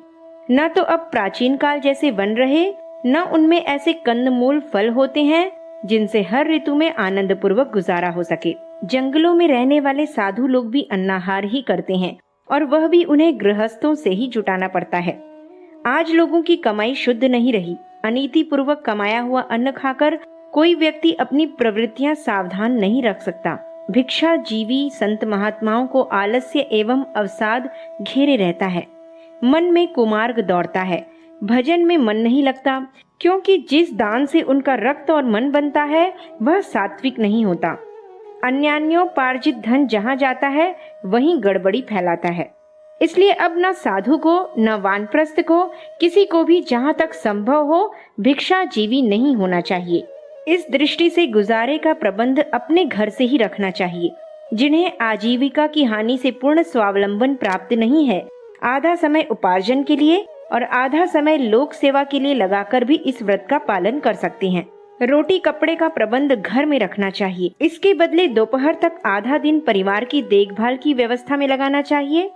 न तो अब प्राचीन काल जैसे वन रहे, न उनमें ऐसे कंदमूल फल होते हैं जिनसे हर ऋतु में आनंद पूर्वक गुजारा हो सके। जंगलों में रहने वाले साधु लोग भी अन्नाहार ही करते हैं और वह भी उन्हें गृहस्थों से ही जुटाना पड़ता है। आज लोगों की कमाई शुद्ध नहीं रही। अनीति पूर्वक कमाया हुआ अन्न खाकर कोई व्यक्ति अपनी प्रवृत्तियां सावधान नहीं रख सकता। भिक्षा जीवी संत महात्माओं को आलस्य एवं अवसाद घेरे रहता है। मन में कुमार्ग दौड़ता है, भजन में मन नहीं लगता, क्योंकि जिस दान से उनका रक्त और मन बनता है वह सात्विक नहीं होता। अन्यान्योपार्जित धन जहाँ जाता है वहीं गड़बड़ी फैलाता है। इसलिए अब न साधु को न वानप्रस्थ को, किसी को भी जहाँ तक संभव हो भिक्षा जीवी नहीं होना चाहिए। इस दृष्टि से गुजारे का प्रबंध अपने घर से ही रखना चाहिए। जिन्हें आजीविका की हानि से पूर्ण स्वावलंबन प्राप्त नहीं है, आधा समय उपार्जन के लिए और आधा समय लोक सेवा के लिए लगाकर भी इस व्रत का पालन कर सकते हैं। रोटी कपड़े का प्रबंध घर में रखना चाहिए। इसके बदले दोपहर तक आधा दिन परिवार की देखभाल की व्यवस्था में लगाना चाहिए।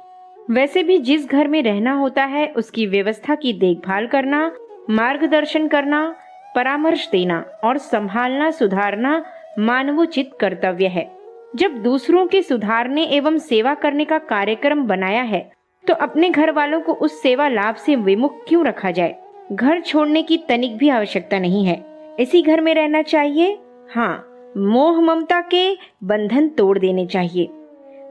वैसे भी जिस घर में रहना होता है उसकी व्यवस्था की देखभाल करना, मार्गदर्शन करना, परामर्श देना और संभालना सुधारना मानवोचित कर्तव्य है। जब दूसरों के सुधारने एवं सेवा करने का कार्यक्रम बनाया है तो अपने घर वालों को उस सेवा लाभ से विमुख क्यों रखा जाए। घर छोड़ने की तनिक भी आवश्यकता नहीं है, इसी घर में रहना चाहिए। हाँ, मोह ममता के बंधन तोड़ देने चाहिए।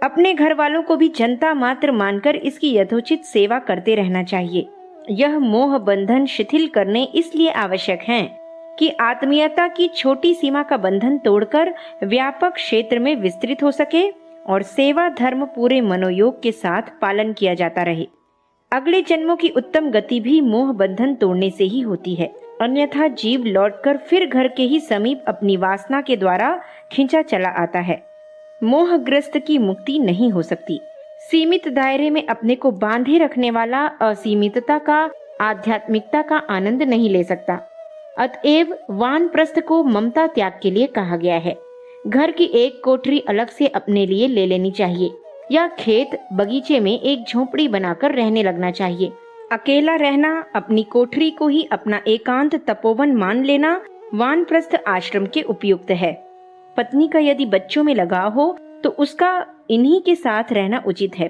अपने घर वालों को भी जनता मात्र मानकर इसकी यथोचित सेवा करते रहना चाहिए। यह मोह बंधन शिथिल करने इसलिए आवश्यक हैं कि आत्मीयता की छोटी सीमा का बंधन तोड़कर व्यापक क्षेत्र में विस्तृत हो सके और सेवा धर्म पूरे मनोयोग के साथ पालन किया जाता रहे। अगले जन्मों की उत्तम गति भी मोह बंधन तोड़ने से ही होती है, अन्यथा जीव लौटकर फिर घर के ही समीप अपनी वासना के द्वारा खींचा चला आता है। मोहग्रस्त की मुक्ति नहीं हो सकती। सीमित दायरे में अपने को बांधे रखने वाला असीमितता का, आध्यात्मिकता का आनंद नहीं ले सकता। अतएव वानप्रस्थ को ममता त्याग के लिए कहा गया है। घर की एक कोठरी अलग से अपने लिए ले लेनी चाहिए या खेत बगीचे में एक झोपड़ी बनाकर रहने लगना चाहिए। अकेला रहना, अपनी कोठरी को ही अपना एकांत तपोवन मान लेना वानप्रस्थ आश्रम के उपयुक्त है। पत्नी का यदि बच्चों में लगाव हो तो उसका इन्हीं के साथ रहना उचित है,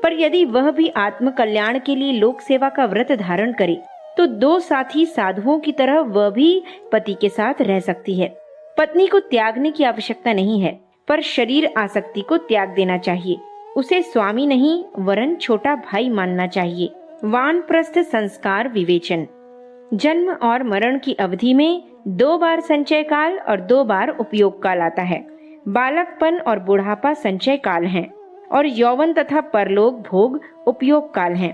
पर यदि वह भी आत्म कल्याण के लिए लोक सेवा का व्रत धारण करे तो दो साथी साधुओं की तरह वह भी पति के साथ रह सकती है। पत्नी को त्यागने की आवश्यकता नहीं है, पर शरीर आसक्ति को त्याग देना चाहिए। उसे स्वामी नहीं वरन छोटा भाई मानना चाहिए। वानप्रस्थ संस्कार विवेचन। जन्म और मरण की अवधि में 2 बार संचय काल और 2 बार उपयोग काल आता है। बालकपन और बुढ़ापा संचय काल हैं और यौवन तथा परलोक भोग उपयोग काल हैं।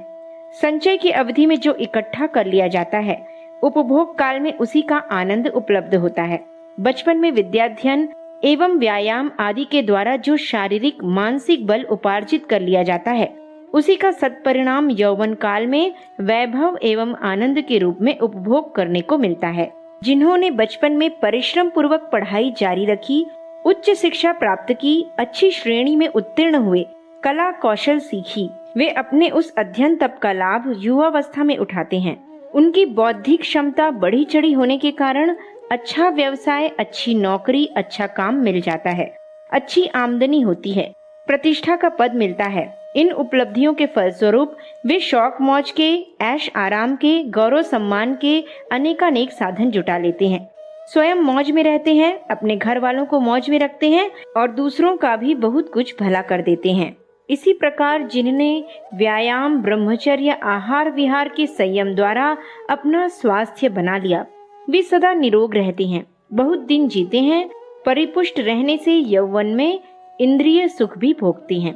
संचय की अवधि में जो इकट्ठा कर लिया जाता है, उपभोग काल में उसी का आनंद उपलब्ध होता है। बचपन में विद्याध्ययन एवं व्यायाम आदि के द्वारा जो शारीरिक मानसिक बल उपार्जित कर लिया जाता है, उसी का सत्परिणाम यौवन काल में वैभव एवं आनंद के रूप में उपभोग करने को मिलता है। जिन्होंने बचपन में परिश्रम पूर्वक पढ़ाई जारी रखी, उच्च शिक्षा प्राप्त की, अच्छी श्रेणी में उत्तीर्ण हुए, कला कौशल सीखी, वे अपने उस अध्ययन तप का लाभ युवावस्था में उठाते हैं। उनकी बौद्धिक क्षमता बढ़ी चढ़ी होने के कारण अच्छा व्यवसाय, अच्छी नौकरी, अच्छा काम मिल जाता है, अच्छी आमदनी होती है, प्रतिष्ठा का पद मिलता है। इन उपलब्धियों के फलस्वरूप वे शौक मौज के, ऐश आराम के, गौरव सम्मान के अनेकानेक साधन जुटा लेते हैं। स्वयं मौज में रहते हैं, अपने घर वालों को मौज में रखते हैं और दूसरों का भी बहुत कुछ भला कर देते हैं। इसी प्रकार जिन्होंने व्यायाम, ब्रह्मचर्य, आहार विहार के संयम द्वारा अपना स्वास्थ्य बना लिया, वे सदा निरोग रहते हैं, बहुत दिन जीते हैं, परिपुष्ट रहने से यौवन में इंद्रिय सुख भी भोगते हैं,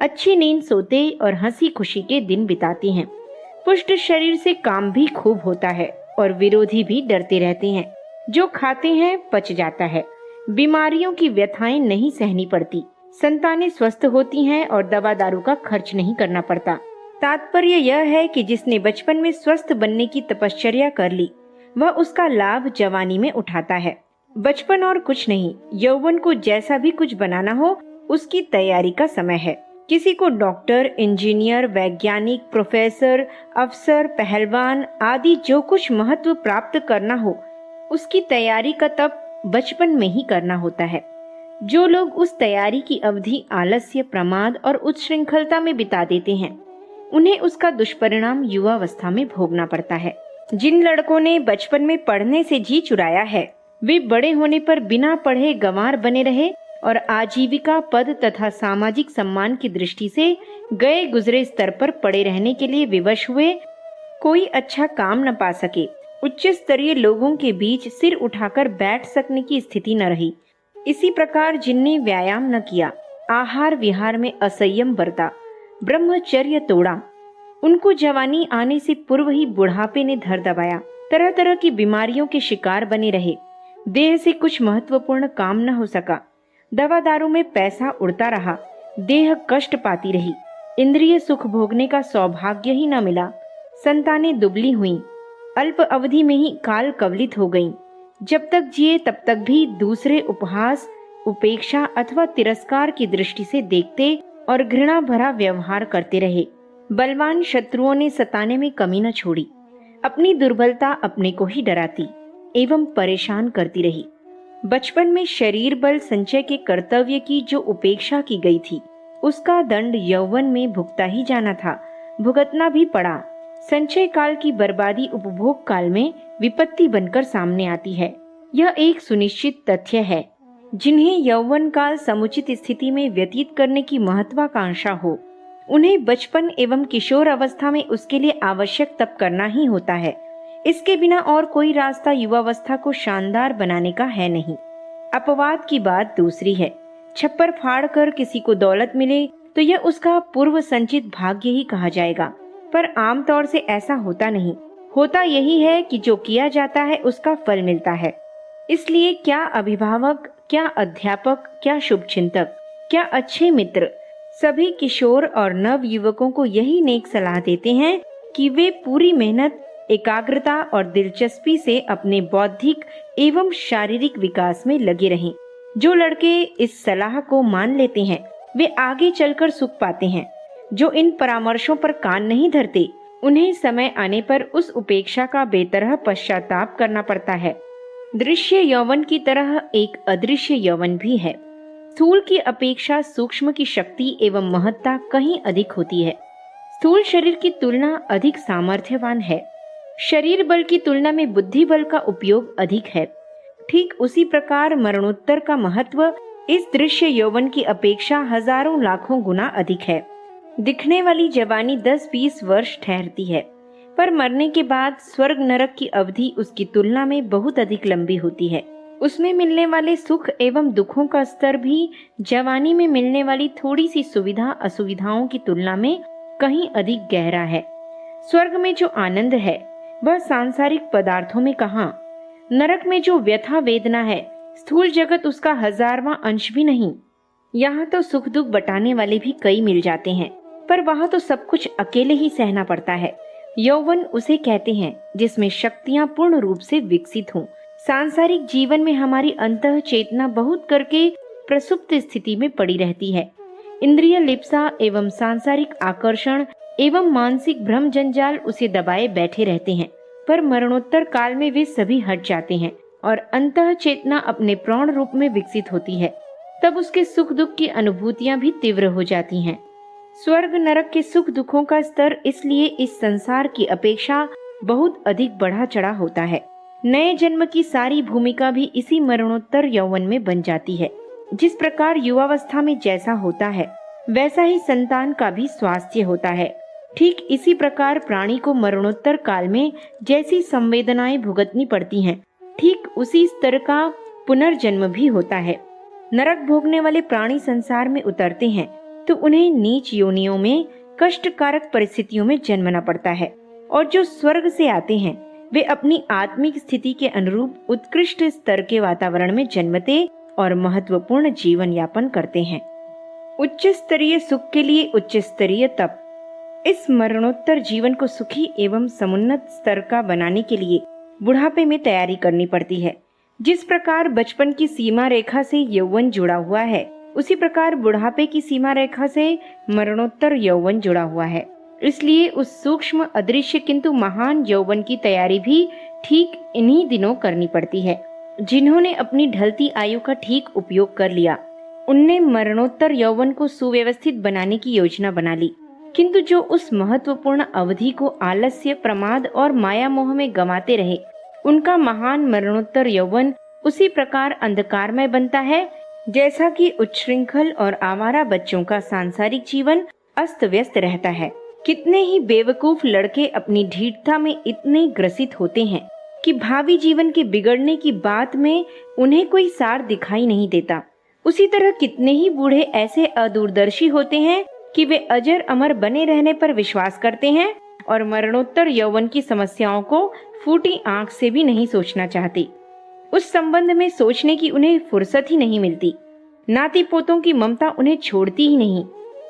अच्छी नींद सोते और हंसी खुशी के दिन बिताते हैं। पुष्ट शरीर से काम भी खूब होता है और विरोधी भी डरते रहते हैं। जो खाते हैं पच जाता है, बीमारियों की व्यथाएं नहीं सहनी पड़ती, संतानें स्वस्थ होती हैं और दवा दारू का खर्च नहीं करना पड़ता। तात्पर्य यह है कि जिसने बचपन में स्वस्थ बनने की तपश्चर्या कर ली, वह उसका लाभ जवानी में उठाता है। बचपन और कुछ नहीं, यौवन को जैसा भी कुछ बनाना हो उसकी तैयारी का समय है। किसी को डॉक्टर, इंजीनियर, वैज्ञानिक, प्रोफेसर, अफसर, पहलवान आदि जो कुछ महत्व प्राप्त करना हो, उसकी तैयारी का तप बचपन में ही करना होता है। जो लोग उस तैयारी की अवधि आलस्य, प्रमाद और उच्छृंखलता में बिता देते हैं, उन्हें उसका दुष्परिणाम युवावस्था में भोगना पड़ता है। जिन लड़कों ने बचपन में पढ़ने से जी चुराया है, वे बड़े होने पर बिना पढ़े गंवार बने रहे और आजीविका, पद तथा सामाजिक सम्मान की दृष्टि से गए गुजरे स्तर पर पड़े रहने के लिए विवश हुए, कोई अच्छा काम न पा सके, उच्च स्तरीय लोगों के बीच सिर उठाकर बैठ सकने की स्थिति न रही। इसी प्रकार जिनने व्यायाम न किया, आहार विहार में असंयम बरता, ब्रह्मचर्य तोड़ा, उनको जवानी आने से पूर्व ही बुढ़ापे ने धर दबाया, तरह तरह की बीमारियों के शिकार बने रहे, देह से कुछ महत्वपूर्ण काम न हो सका, दवा दारू में पैसा उड़ता रहा, देह कष्ट पाती रही, इंद्रिय सुख भोगने का सौभाग्य ही न मिला, संतानें दुबली हुईं, अल्प अवधि में ही काल कवलित हो गईं। जब तक जिए तब तक भी दूसरे उपहास, उपेक्षा अथवा तिरस्कार की दृष्टि से देखते और घृणा भरा व्यवहार करते रहे। बलवान शत्रुओं ने सताने में कमी न छोड़ी, अपनी दुर्बलता अपने को ही डराती एवं परेशान करती रही। बचपन में शरीर बल संचय के कर्तव्य की जो उपेक्षा की गई थी, उसका दंड यौवन में भुगता ही जाना था, भुगतना भी पड़ा। संचय काल की बर्बादी उपभोग काल में विपत्ति बनकर सामने आती है। यह एक सुनिश्चित तथ्य है। जिन्हें यौवन काल समुचित स्थिति में व्यतीत करने की महत्वाकांक्षा हो, उन्हें बचपन एवं किशोर अवस्था में उसके लिए आवश्यक तप करना ही होता है। इसके बिना और कोई रास्ता युवावस्था को शानदार बनाने का है नहीं। अपवाद की बात दूसरी है। छप्पर फाड़ कर किसी को दौलत मिले तो यह उसका पूर्व संचित भाग्य ही कहा जाएगा, पर आमतौर से ऐसा होता नहीं। होता यही है कि जो किया जाता है उसका फल मिलता है। इसलिए क्या अभिभावक, क्या अध्यापक, क्या शुभचिंतक, क्या अच्छे मित्र, सभी किशोर और नव युवकों को यही नेक सलाह देते हैं कि वे पूरी मेहनत, एकाग्रता और दिलचस्पी से अपने बौद्धिक एवं शारीरिक विकास में लगे रहें। जो लड़के इस सलाह को मान लेते हैं वे आगे चलकर सुख पाते हैं। जो इन परामर्शों पर कान नहीं धरते, उन्हें समय आने पर उस उपेक्षा का बेतरह पश्चाताप करना पड़ता है। दृश्य यौवन की तरह एक अदृश्य यौवन भी है। स्थूल की अपेक्षा सूक्ष्म की शक्ति एवं महत्ता कहीं अधिक होती है। स्थूल शरीर की तुलना अधिक सामर्थ्यवान है। शरीर बल की तुलना में बुद्धि बल का उपयोग अधिक है। ठीक उसी प्रकार मरणोत्तर का महत्व इस दृश्य यौवन की अपेक्षा हजारों लाखों गुना अधिक है। दिखने वाली जवानी 10-20 वर्ष ठहरती है, पर मरने के बाद स्वर्ग नरक की अवधि उसकी तुलना में बहुत अधिक लंबी होती है। उसमें मिलने वाले सुख एवं दुखों का स्तर भी जवानी में मिलने वाली थोड़ी सी सुविधा असुविधाओं की तुलना में कहीं अधिक गहरा है। स्वर्ग में जो आनंद है वह सांसारिक पदार्थों में कहाँ। नरक में जो व्यथा वेदना है, स्थूल जगत उसका 1000वां अंश भी नहीं। यहाँ तो सुख दुख बटाने वाले भी कई मिल जाते हैं, पर वहाँ तो सब कुछ अकेले ही सहना पड़ता है। यौवन उसे कहते हैं जिसमें शक्तियाँ पूर्ण रूप से विकसित हों। सांसारिक जीवन में हमारी अंतः चेतना बहुत करके प्रसुप्त स्थिति में पड़ी रहती है। इंद्रिय लिप्सा एवं सांसारिक आकर्षण एवं मानसिक भ्रम जंजाल उसे दबाए बैठे रहते हैं, पर मरणोत्तर काल में वे सभी हट जाते हैं और अंतः चेतना अपने प्रौढ़ रूप में विकसित होती है। तब उसके सुख दुख की अनुभूतियां भी तीव्र हो जाती हैं। स्वर्ग नरक के सुख दुखों का स्तर इसलिए इस संसार की अपेक्षा बहुत अधिक बढ़ा चढ़ा होता है। नए जन्म की सारी भूमिका भी इसी मरणोत्तर यौवन में बन जाती है। जिस प्रकार युवावस्था में जैसा होता है वैसा ही संतान का भी स्वास्थ्य होता है। ठीक इसी प्रकार प्राणी को मरणोत्तर काल में जैसी संवेदनाएं भुगतनी पड़ती हैं, ठीक उसी स्तर का पुनर्जन्म भी होता है। नरक भोगने वाले प्राणी संसार में उतरते हैं तो उन्हें नीच योनियों में कष्टकारक परिस्थितियों में जन्मना पड़ता है, और जो स्वर्ग से आते हैं वे अपनी आत्मिक स्थिति के अनुरूप उत्कृष्ट स्तर के वातावरण में जन्मते और महत्वपूर्ण जीवन यापन करते हैं। उच्च स्तरीय सुख के लिए उच्च स्तरीय तप। इस मरणोत्तर जीवन को सुखी एवं समुन्नत स्तर का बनाने के लिए बुढ़ापे में तैयारी करनी पड़ती है। जिस प्रकार बचपन की सीमा रेखा से यौवन जुड़ा हुआ है, उसी प्रकार बुढ़ापे की सीमा रेखा से मरणोत्तर यौवन जुड़ा हुआ है। इसलिए उस सूक्ष्म अदृश्य किंतु महान यौवन की तैयारी भी ठीक इन्हीं दिनों करनी पड़ती है। जिन्होंने अपनी ढलती आयु का ठीक उपयोग कर लिया, उनने मरणोत्तर यौवन को सुव्यवस्थित बनाने की योजना बना ली। किंतु जो उस महत्वपूर्ण अवधि को आलस्य, प्रमाद और माया मोह में गंवाते रहे, उनका महान मरणोत्तर यौवन उसी प्रकार अंधकारमय बनता है जैसा कि उच्छृंखल और आवारा बच्चों का सांसारिक जीवन अस्त व्यस्त रहता है, कितने ही बेवकूफ लड़के अपनी ढीठता में इतने ग्रसित होते हैं कि भावी जीवन के बिगड़ने की बात में उन्हें कोई सार दिखाई नहीं देता। उसी तरह कितने ही बूढ़े ऐसे अदूरदर्शी होते हैं कि वे अजर अमर बने रहने पर विश्वास करते हैं और मरणोत्तर यौवन की समस्याओं को फूटी आंख से भी नहीं सोचना चाहते। उस संबंध में सोचने की उन्हें फुर्सत ही नहीं मिलती। नाती पोतों की ममता उन्हें छोड़ती ही नहीं।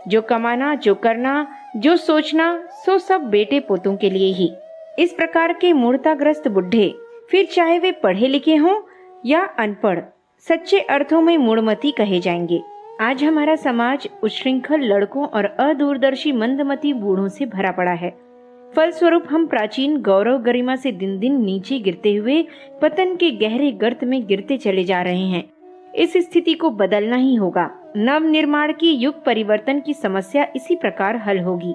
जो कमाना, जो करना, जो सोचना, सो सब बेटे पोतों के लिए ही। इस प्रकार के मूर्ताग्रस्त बुढ़े, फिर चाहे वे पढ़े लिखे हों या अनपढ़, सच्चे अर्थों में मूढ़मती कहे जाएंगे। आज हमारा समाज उच्छृंखल लड़कों और अदूरदर्शी मंदमती बूढ़ों से भरा पड़ा है। फलस्वरूप हम प्राचीन गौरव गरिमा से दिन दिन नीचे गिरते हुए पतन के गहरे गर्त में गिरते चले जा रहे हैं। इस स्थिति को बदलना ही होगा। नव निर्माण की युग परिवर्तन की समस्या इसी प्रकार हल होगी।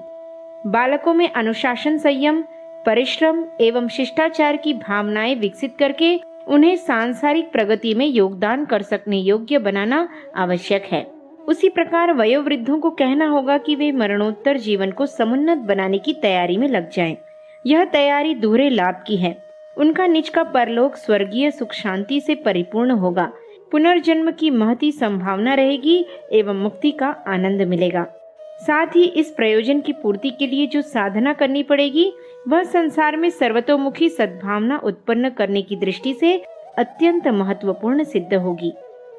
बालकों में अनुशासन, संयम, परिश्रम एवं शिष्टाचार की भावनाएं विकसित करके उन्हें सांसारिक प्रगति में योगदान कर सकने योग्य बनाना आवश्यक है। उसी प्रकार वयोवृद्धों को कहना होगा कि वे मरणोत्तर जीवन को समुन्नत बनाने की तैयारी में लग जाएं। यह तैयारी दोहरे लाभ की है। उनका निज का परलोक स्वर्गीय सुख शांति से परिपूर्ण होगा। पुनर्जन्म की महती संभावना रहेगी एवं मुक्ति का आनंद मिलेगा। साथ ही इस प्रयोजन की पूर्ति के लिए जो साधना करनी पड़ेगी वह संसार में सर्वतोमुखी सद्भावना उत्पन्न करने की दृष्टि से अत्यंत महत्वपूर्ण सिद्ध होगी।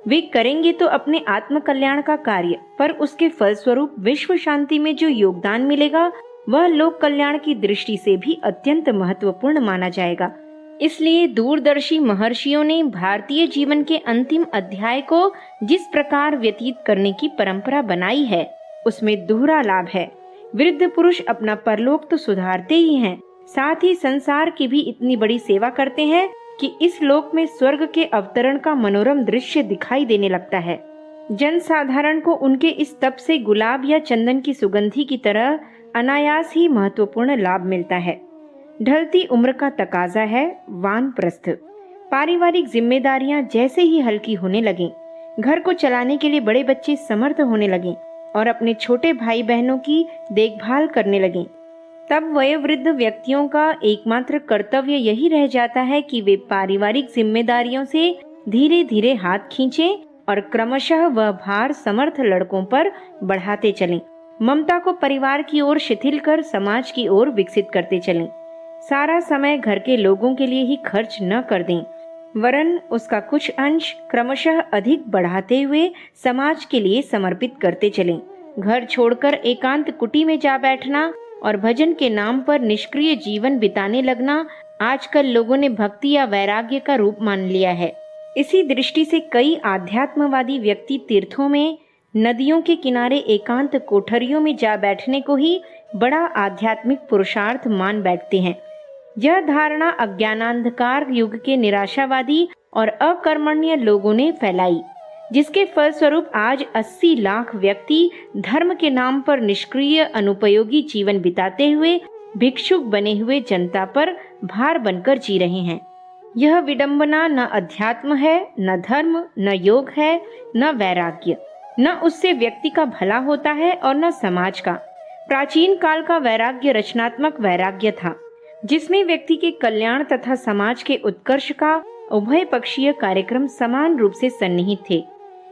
वे करेंगे तो अपने आत्म कल्याण का कार्य, पर उसके फलस्वरूप विश्व शांति में जो योगदान मिलेगा वह लोक कल्याण की दृष्टि से भी अत्यंत महत्वपूर्ण माना जाएगा। इसलिए दूरदर्शी महर्षियों ने भारतीय जीवन के अंतिम अध्याय को जिस प्रकार व्यतीत करने की परंपरा बनाई है उसमें दोहरा लाभ है। वृद्ध पुरुष अपना परलोक तो सुधारते ही हैं, साथ ही संसार की भी इतनी बड़ी सेवा करते हैं कि इस लोक में स्वर्ग के अवतरण का मनोरम दृश्य दिखाई देने लगता है। जन साधारण को उनके इस तप से गुलाब या चंदन की सुगंधी की तरह अनायास ही महत्वपूर्ण लाभ मिलता है। ढलती उम्र का तकाजा है वानप्रस्थ। पारिवारिक जिम्मेदारियां जैसे ही हल्की होने लगें, घर को चलाने के लिए बड़े बच्चे समर्थ होने लगें और अपने छोटे भाई बहनों की देखभाल करने लगें, तब वयोवृद्ध व्यक्तियों का एकमात्र कर्तव्य यही रह जाता है कि वे पारिवारिक जिम्मेदारियों से धीरे धीरे हाथ खींचें और क्रमशः वह भार समर्थ लड़कों पर बढ़ाते चलें। ममता को परिवार की ओर शिथिल कर समाज की ओर विकसित करते चलें। सारा समय घर के लोगों के लिए ही खर्च न कर दें, वरन उसका कुछ अंश क्रमशः अधिक बढ़ाते हुए समाज के लिए समर्पित करते चलें। घर छोड़कर एकांत कुटी में जा बैठना और भजन के नाम पर निष्क्रिय जीवन बिताने लगना आजकल लोगों ने भक्ति या वैराग्य का रूप मान लिया है। इसी दृष्टि से कई आध्यात्मवादी व्यक्ति तीर्थों में, नदियों के किनारे एकांत कोठरियों में जा बैठने को ही बड़ा आध्यात्मिक पुरुषार्थ मान बैठते हैं। यह धारणा अज्ञानांधकार युग के निराशावादी और अकर्मण्य लोगों ने फैलाई, जिसके फलस्वरूप आज 80 लाख व्यक्ति धर्म के नाम पर निष्क्रिय अनुपयोगी जीवन बिताते हुए भिक्षुक बने हुए जनता पर भार बनकर जी रहे हैं। यह विडंबना न अध्यात्म है, न धर्म, न योग है, न वैराग्य। न उससे व्यक्ति का भला होता है और न समाज का। प्राचीन काल का वैराग्य रचनात्मक वैराग्य था, जिसमें व्यक्ति के कल्याण तथा समाज के उत्कर्ष का उभय पक्षीय कार्यक्रम समान रूप से सन्निहित थे।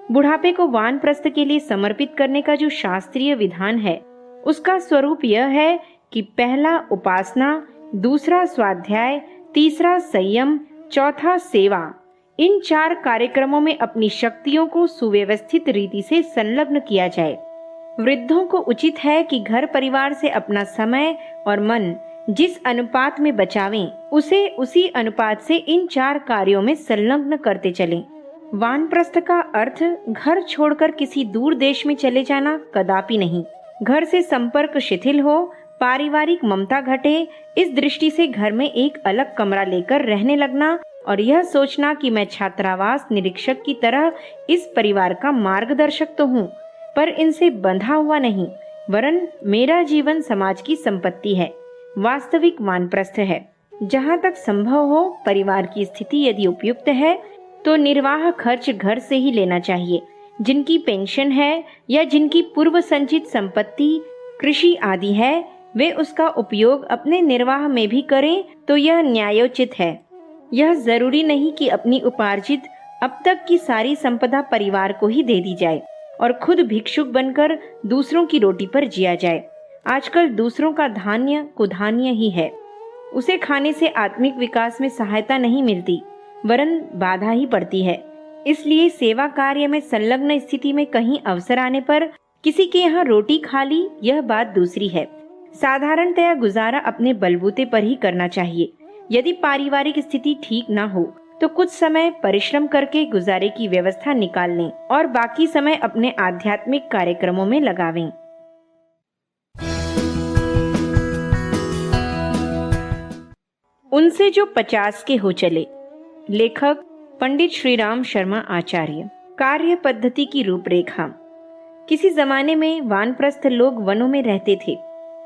बुढ़ापे को वानप्रस्थ के लिए समर्पित करने का जो शास्त्रीय विधान है, उसका स्वरूप यह है कि पहला उपासना, दूसरा स्वाध्याय, तीसरा संयम, चौथा सेवा, इन 4 कार्यक्रमों में अपनी शक्तियों को सुव्यवस्थित रीति से संलग्न किया जाए। वृद्धों को उचित है कि घर परिवार से अपना समय और मन जिस अनुपात में बचावें, उसे उसी अनुपात से इन 4 कार्यों में संलग्न करते चलें। वानप्रस्थ का अर्थ घर छोड़कर किसी दूर देश में चले जाना कदापि नहीं। घर से संपर्क शिथिल हो, पारिवारिक ममता घटे, इस दृष्टि से घर में एक अलग कमरा लेकर रहने लगना और यह सोचना कि मैं छात्रावास निरीक्षक की तरह इस परिवार का मार्गदर्शक तो हूँ, पर इनसे बंधा हुआ नहीं, वरन मेरा जीवन समाज की संपत्ति है, वास्तविक वानप्रस्थ है। जहाँ तक संभव हो, परिवार की स्थिति यदि उपयुक्त है तो निर्वाह खर्च घर से ही लेना चाहिए। जिनकी पेंशन है या जिनकी पूर्व संचित संपत्ति, कृषि आदि है, वे उसका उपयोग अपने निर्वाह में भी करें तो यह न्यायोचित है। यह जरूरी नहीं कि अपनी उपार्जित अब तक की सारी संपदा परिवार को ही दे दी जाए और खुद भिक्षुक बनकर दूसरों की रोटी पर जिया जाए। आजकल दूसरों का धान्य कुधान्य ही है। उसे खाने से आत्मिक विकास में सहायता नहीं मिलती, वरन बाधा ही पड़ती है। इसलिए सेवा कार्य में संलग्न स्थिति में कहीं अवसर आने पर किसी के यहाँ रोटी खा ली, यह बात दूसरी है। साधारणतया गुजारा अपने बलबूते पर ही करना चाहिए। यदि पारिवारिक स्थिति ठीक ना हो तो कुछ समय परिश्रम करके गुजारे की व्यवस्था निकाल लें और बाकी समय अपने आध्यात्मिक कार्यक्रमों में लगावें। उनसे जो 50 के हो चले। लेखक पंडित श्रीराम शर्मा आचार्य। कार्य पद्धति की रूपरेखा। किसी जमाने में वानप्रस्थ लोग वनों में रहते थे।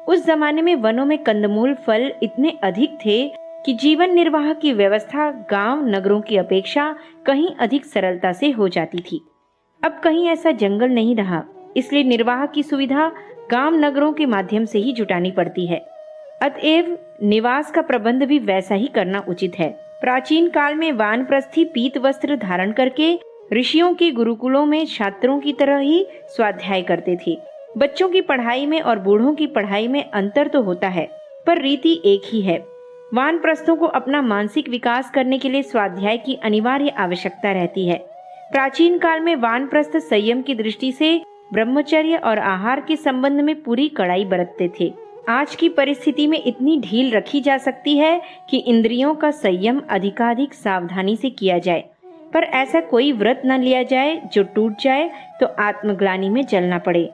उस जमाने में वनों में कंदमूल फल इतने अधिक थे कि जीवन निर्वाह की व्यवस्था गांव नगरों की अपेक्षा कहीं अधिक सरलता से हो जाती थी। अब कहीं ऐसा जंगल नहीं रहा, इसलिए निर्वाह की सुविधा गांव नगरों के माध्यम से ही जुटानी पड़ती है। अतएव निवास का प्रबंध भी वैसा ही करना उचित है। प्राचीन काल में वानप्रस्थी पीत वस्त्र धारण करके ऋषियों के गुरुकुलों में छात्रों की तरह ही स्वाध्याय करते थे। बच्चों की पढ़ाई में और बूढ़ों की पढ़ाई में अंतर तो होता है, पर रीति एक ही है। वानप्रस्थों को अपना मानसिक विकास करने के लिए स्वाध्याय की अनिवार्य आवश्यकता रहती है। प्राचीन काल में वानप्रस्थ संयम की दृष्टि से ब्रह्मचर्य और आहार के संबंध में पूरी कड़ाई बरतते थे। आज की परिस्थिति में इतनी ढील रखी जा सकती है कि इंद्रियों का संयम अधिकाधिक सावधानी से किया जाए, पर ऐसा कोई व्रत न लिया जाए जो टूट जाए तो आत्मग्लानि में जलना पड़े।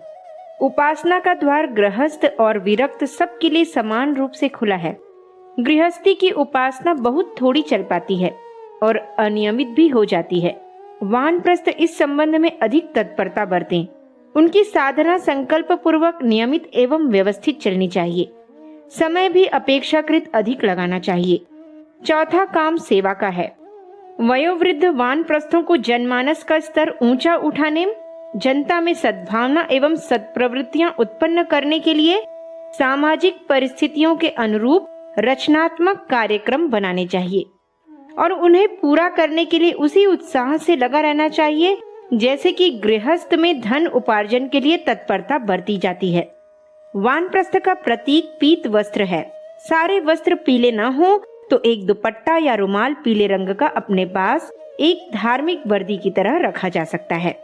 उपासना का द्वार गृहस्थ और विरक्त सबके लिए समान रूप से खुला है। गृहस्थी की उपासना बहुत थोड़ी चल पाती है और अनियमित भी हो जाती है। वानप्रस्थ इस संबंध में अधिक तत्परता बरतें। उनकी साधना संकल्प पूर्वक नियमित एवं व्यवस्थित चलनी चाहिए। समय भी अपेक्षाकृत अधिक लगाना चाहिए। चौथा काम सेवा का है। वयोवृद्ध वानप्रस्थों को जनमानस का स्तर ऊंचा उठाने, जनता में सद्भावना एवं सत्प्रवृत्तियां उत्पन्न करने के लिए सामाजिक परिस्थितियों के अनुरूप रचनात्मक कार्यक्रम बनाने चाहिए और उन्हें पूरा करने के लिए उसी उत्साह से लगा रहना चाहिए जैसे कि गृहस्थ में धन उपार्जन के लिए तत्परता बरती जाती है। वानप्रस्थ का प्रतीक पीत वस्त्र है। सारे वस्त्र पीले न हो तो एक दुपट्टा या रुमाल पीले रंग का अपने पास एक धार्मिक वर्दी की तरह रखा जा सकता है।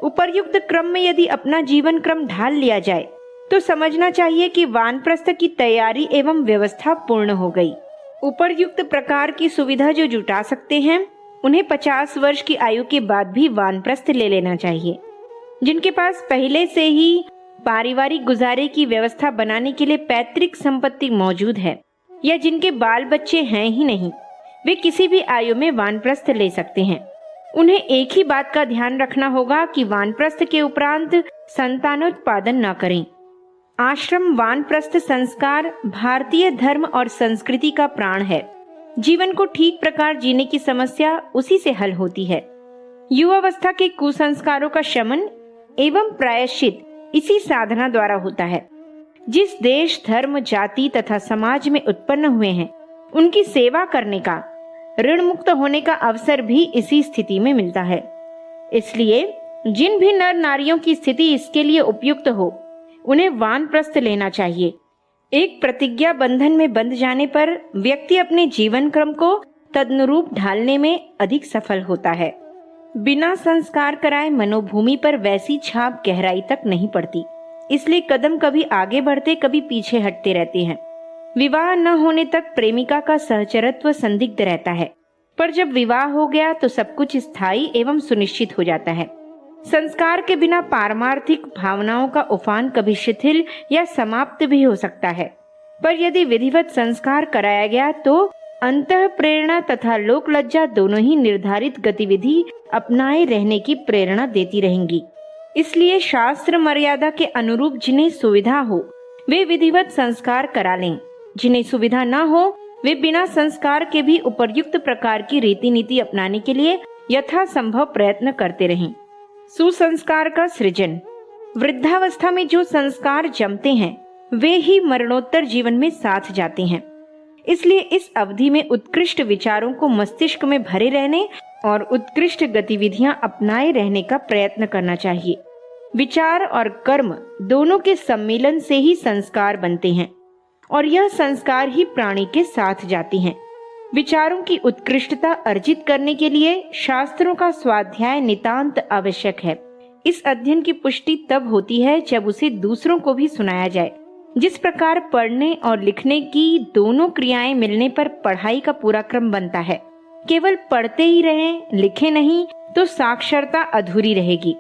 उपर्युक्त क्रम में यदि अपना जीवन क्रम ढाल लिया जाए तो समझना चाहिए कि वानप्रस्थ की तैयारी एवं व्यवस्था पूर्ण हो गई। उपर्युक्त प्रकार की सुविधा जो जुटा सकते हैं उन्हें 50 वर्ष की आयु के बाद भी वानप्रस्थ ले लेना चाहिए। जिनके पास पहले से ही पारिवारिक गुजारे की व्यवस्था बनाने के लिए पैतृक संपत्ति मौजूद है या जिनके बाल बच्चे हैं ही नहीं, वे किसी भी आयु में वानप्रस्थ ले सकते हैं। उन्हें एक ही बात का ध्यान रखना होगा कि वानप्रस्थ के उपरांत संतानोत्पादन न करें। आश्रम वानप्रस्थ संस्कार भारतीय धर्म और संस्कृति का प्राण है। जीवन को ठीक प्रकार जीने की समस्या उसी से हल होती है। युवावस्था के कुसंस्कारों का शमन एवं प्रायश्चित इसी साधना द्वारा होता है। जिस देश, धर्म, जाति तथा समाज में उत्पन्न हुए हैं उनकी सेवा करने का, ऋण मुक्त होने का अवसर भी इसी स्थिति में मिलता है। इसलिए जिन भी नर नारियों की स्थिति इसके लिए उपयुक्त हो उन्हें वानप्रस्थ लेना चाहिए। एक प्रतिज्ञा बंधन में बंध जाने पर व्यक्ति अपने जीवन क्रम को तदनुरूप ढालने में अधिक सफल होता है। बिना संस्कार कराए मनोभूमि पर वैसी छाप गहराई तक नहीं पड़ती। इसलिए कदम कभी आगे बढ़ते कभी पीछे हटते रहते हैं। विवाह न होने तक प्रेमिका का सहचरत्व संदिग्ध रहता है, पर जब विवाह हो गया तो सब कुछ स्थायी एवं सुनिश्चित हो जाता है। संस्कार के बिना पारमार्थिक भावनाओं का उफान कभी शिथिल या समाप्त भी हो सकता है, पर यदि विधिवत संस्कार कराया गया तो अंतः प्रेरणा तथा लोक लज्जा दोनों ही निर्धारित गतिविधि अपनाए रहने की प्रेरणा देती रहेंगी। इसलिए शास्त्र मर्यादा के अनुरूप जिन्हें सुविधा हो वे विधिवत संस्कार करा लें। जिन्हें सुविधा न हो वे बिना संस्कार के भी उपर्युक्त प्रकार की रीति नीति अपनाने के लिए यथासंभव प्रयत्न करते रहें। सुसंस्कार का सृजन। वृद्धावस्था में जो संस्कार जमते हैं वे ही मरणोत्तर जीवन में साथ जाते हैं। इसलिए इस अवधि में उत्कृष्ट विचारों को मस्तिष्क में भरे रहने और उत्कृष्ट गतिविधियां अपनाए रहने का प्रयत्न करना चाहिए। विचार और कर्म दोनों के सम्मिलन से ही संस्कार बनते हैं और यह संस्कार ही प्राणी के साथ जाती हैं। विचारों की उत्कृष्टता अर्जित करने के लिए शास्त्रों का स्वाध्याय नितांत आवश्यक है। इस अध्ययन की पुष्टि तब होती है जब उसे दूसरों को भी सुनाया जाए। जिस प्रकार पढ़ने और लिखने की दोनों क्रियाएं मिलने पर पढ़ाई का पूरा क्रम बनता है, केवल पढ़ते ही रहें, लिखे नहीं तो साक्षरता अधूरी रहेगी।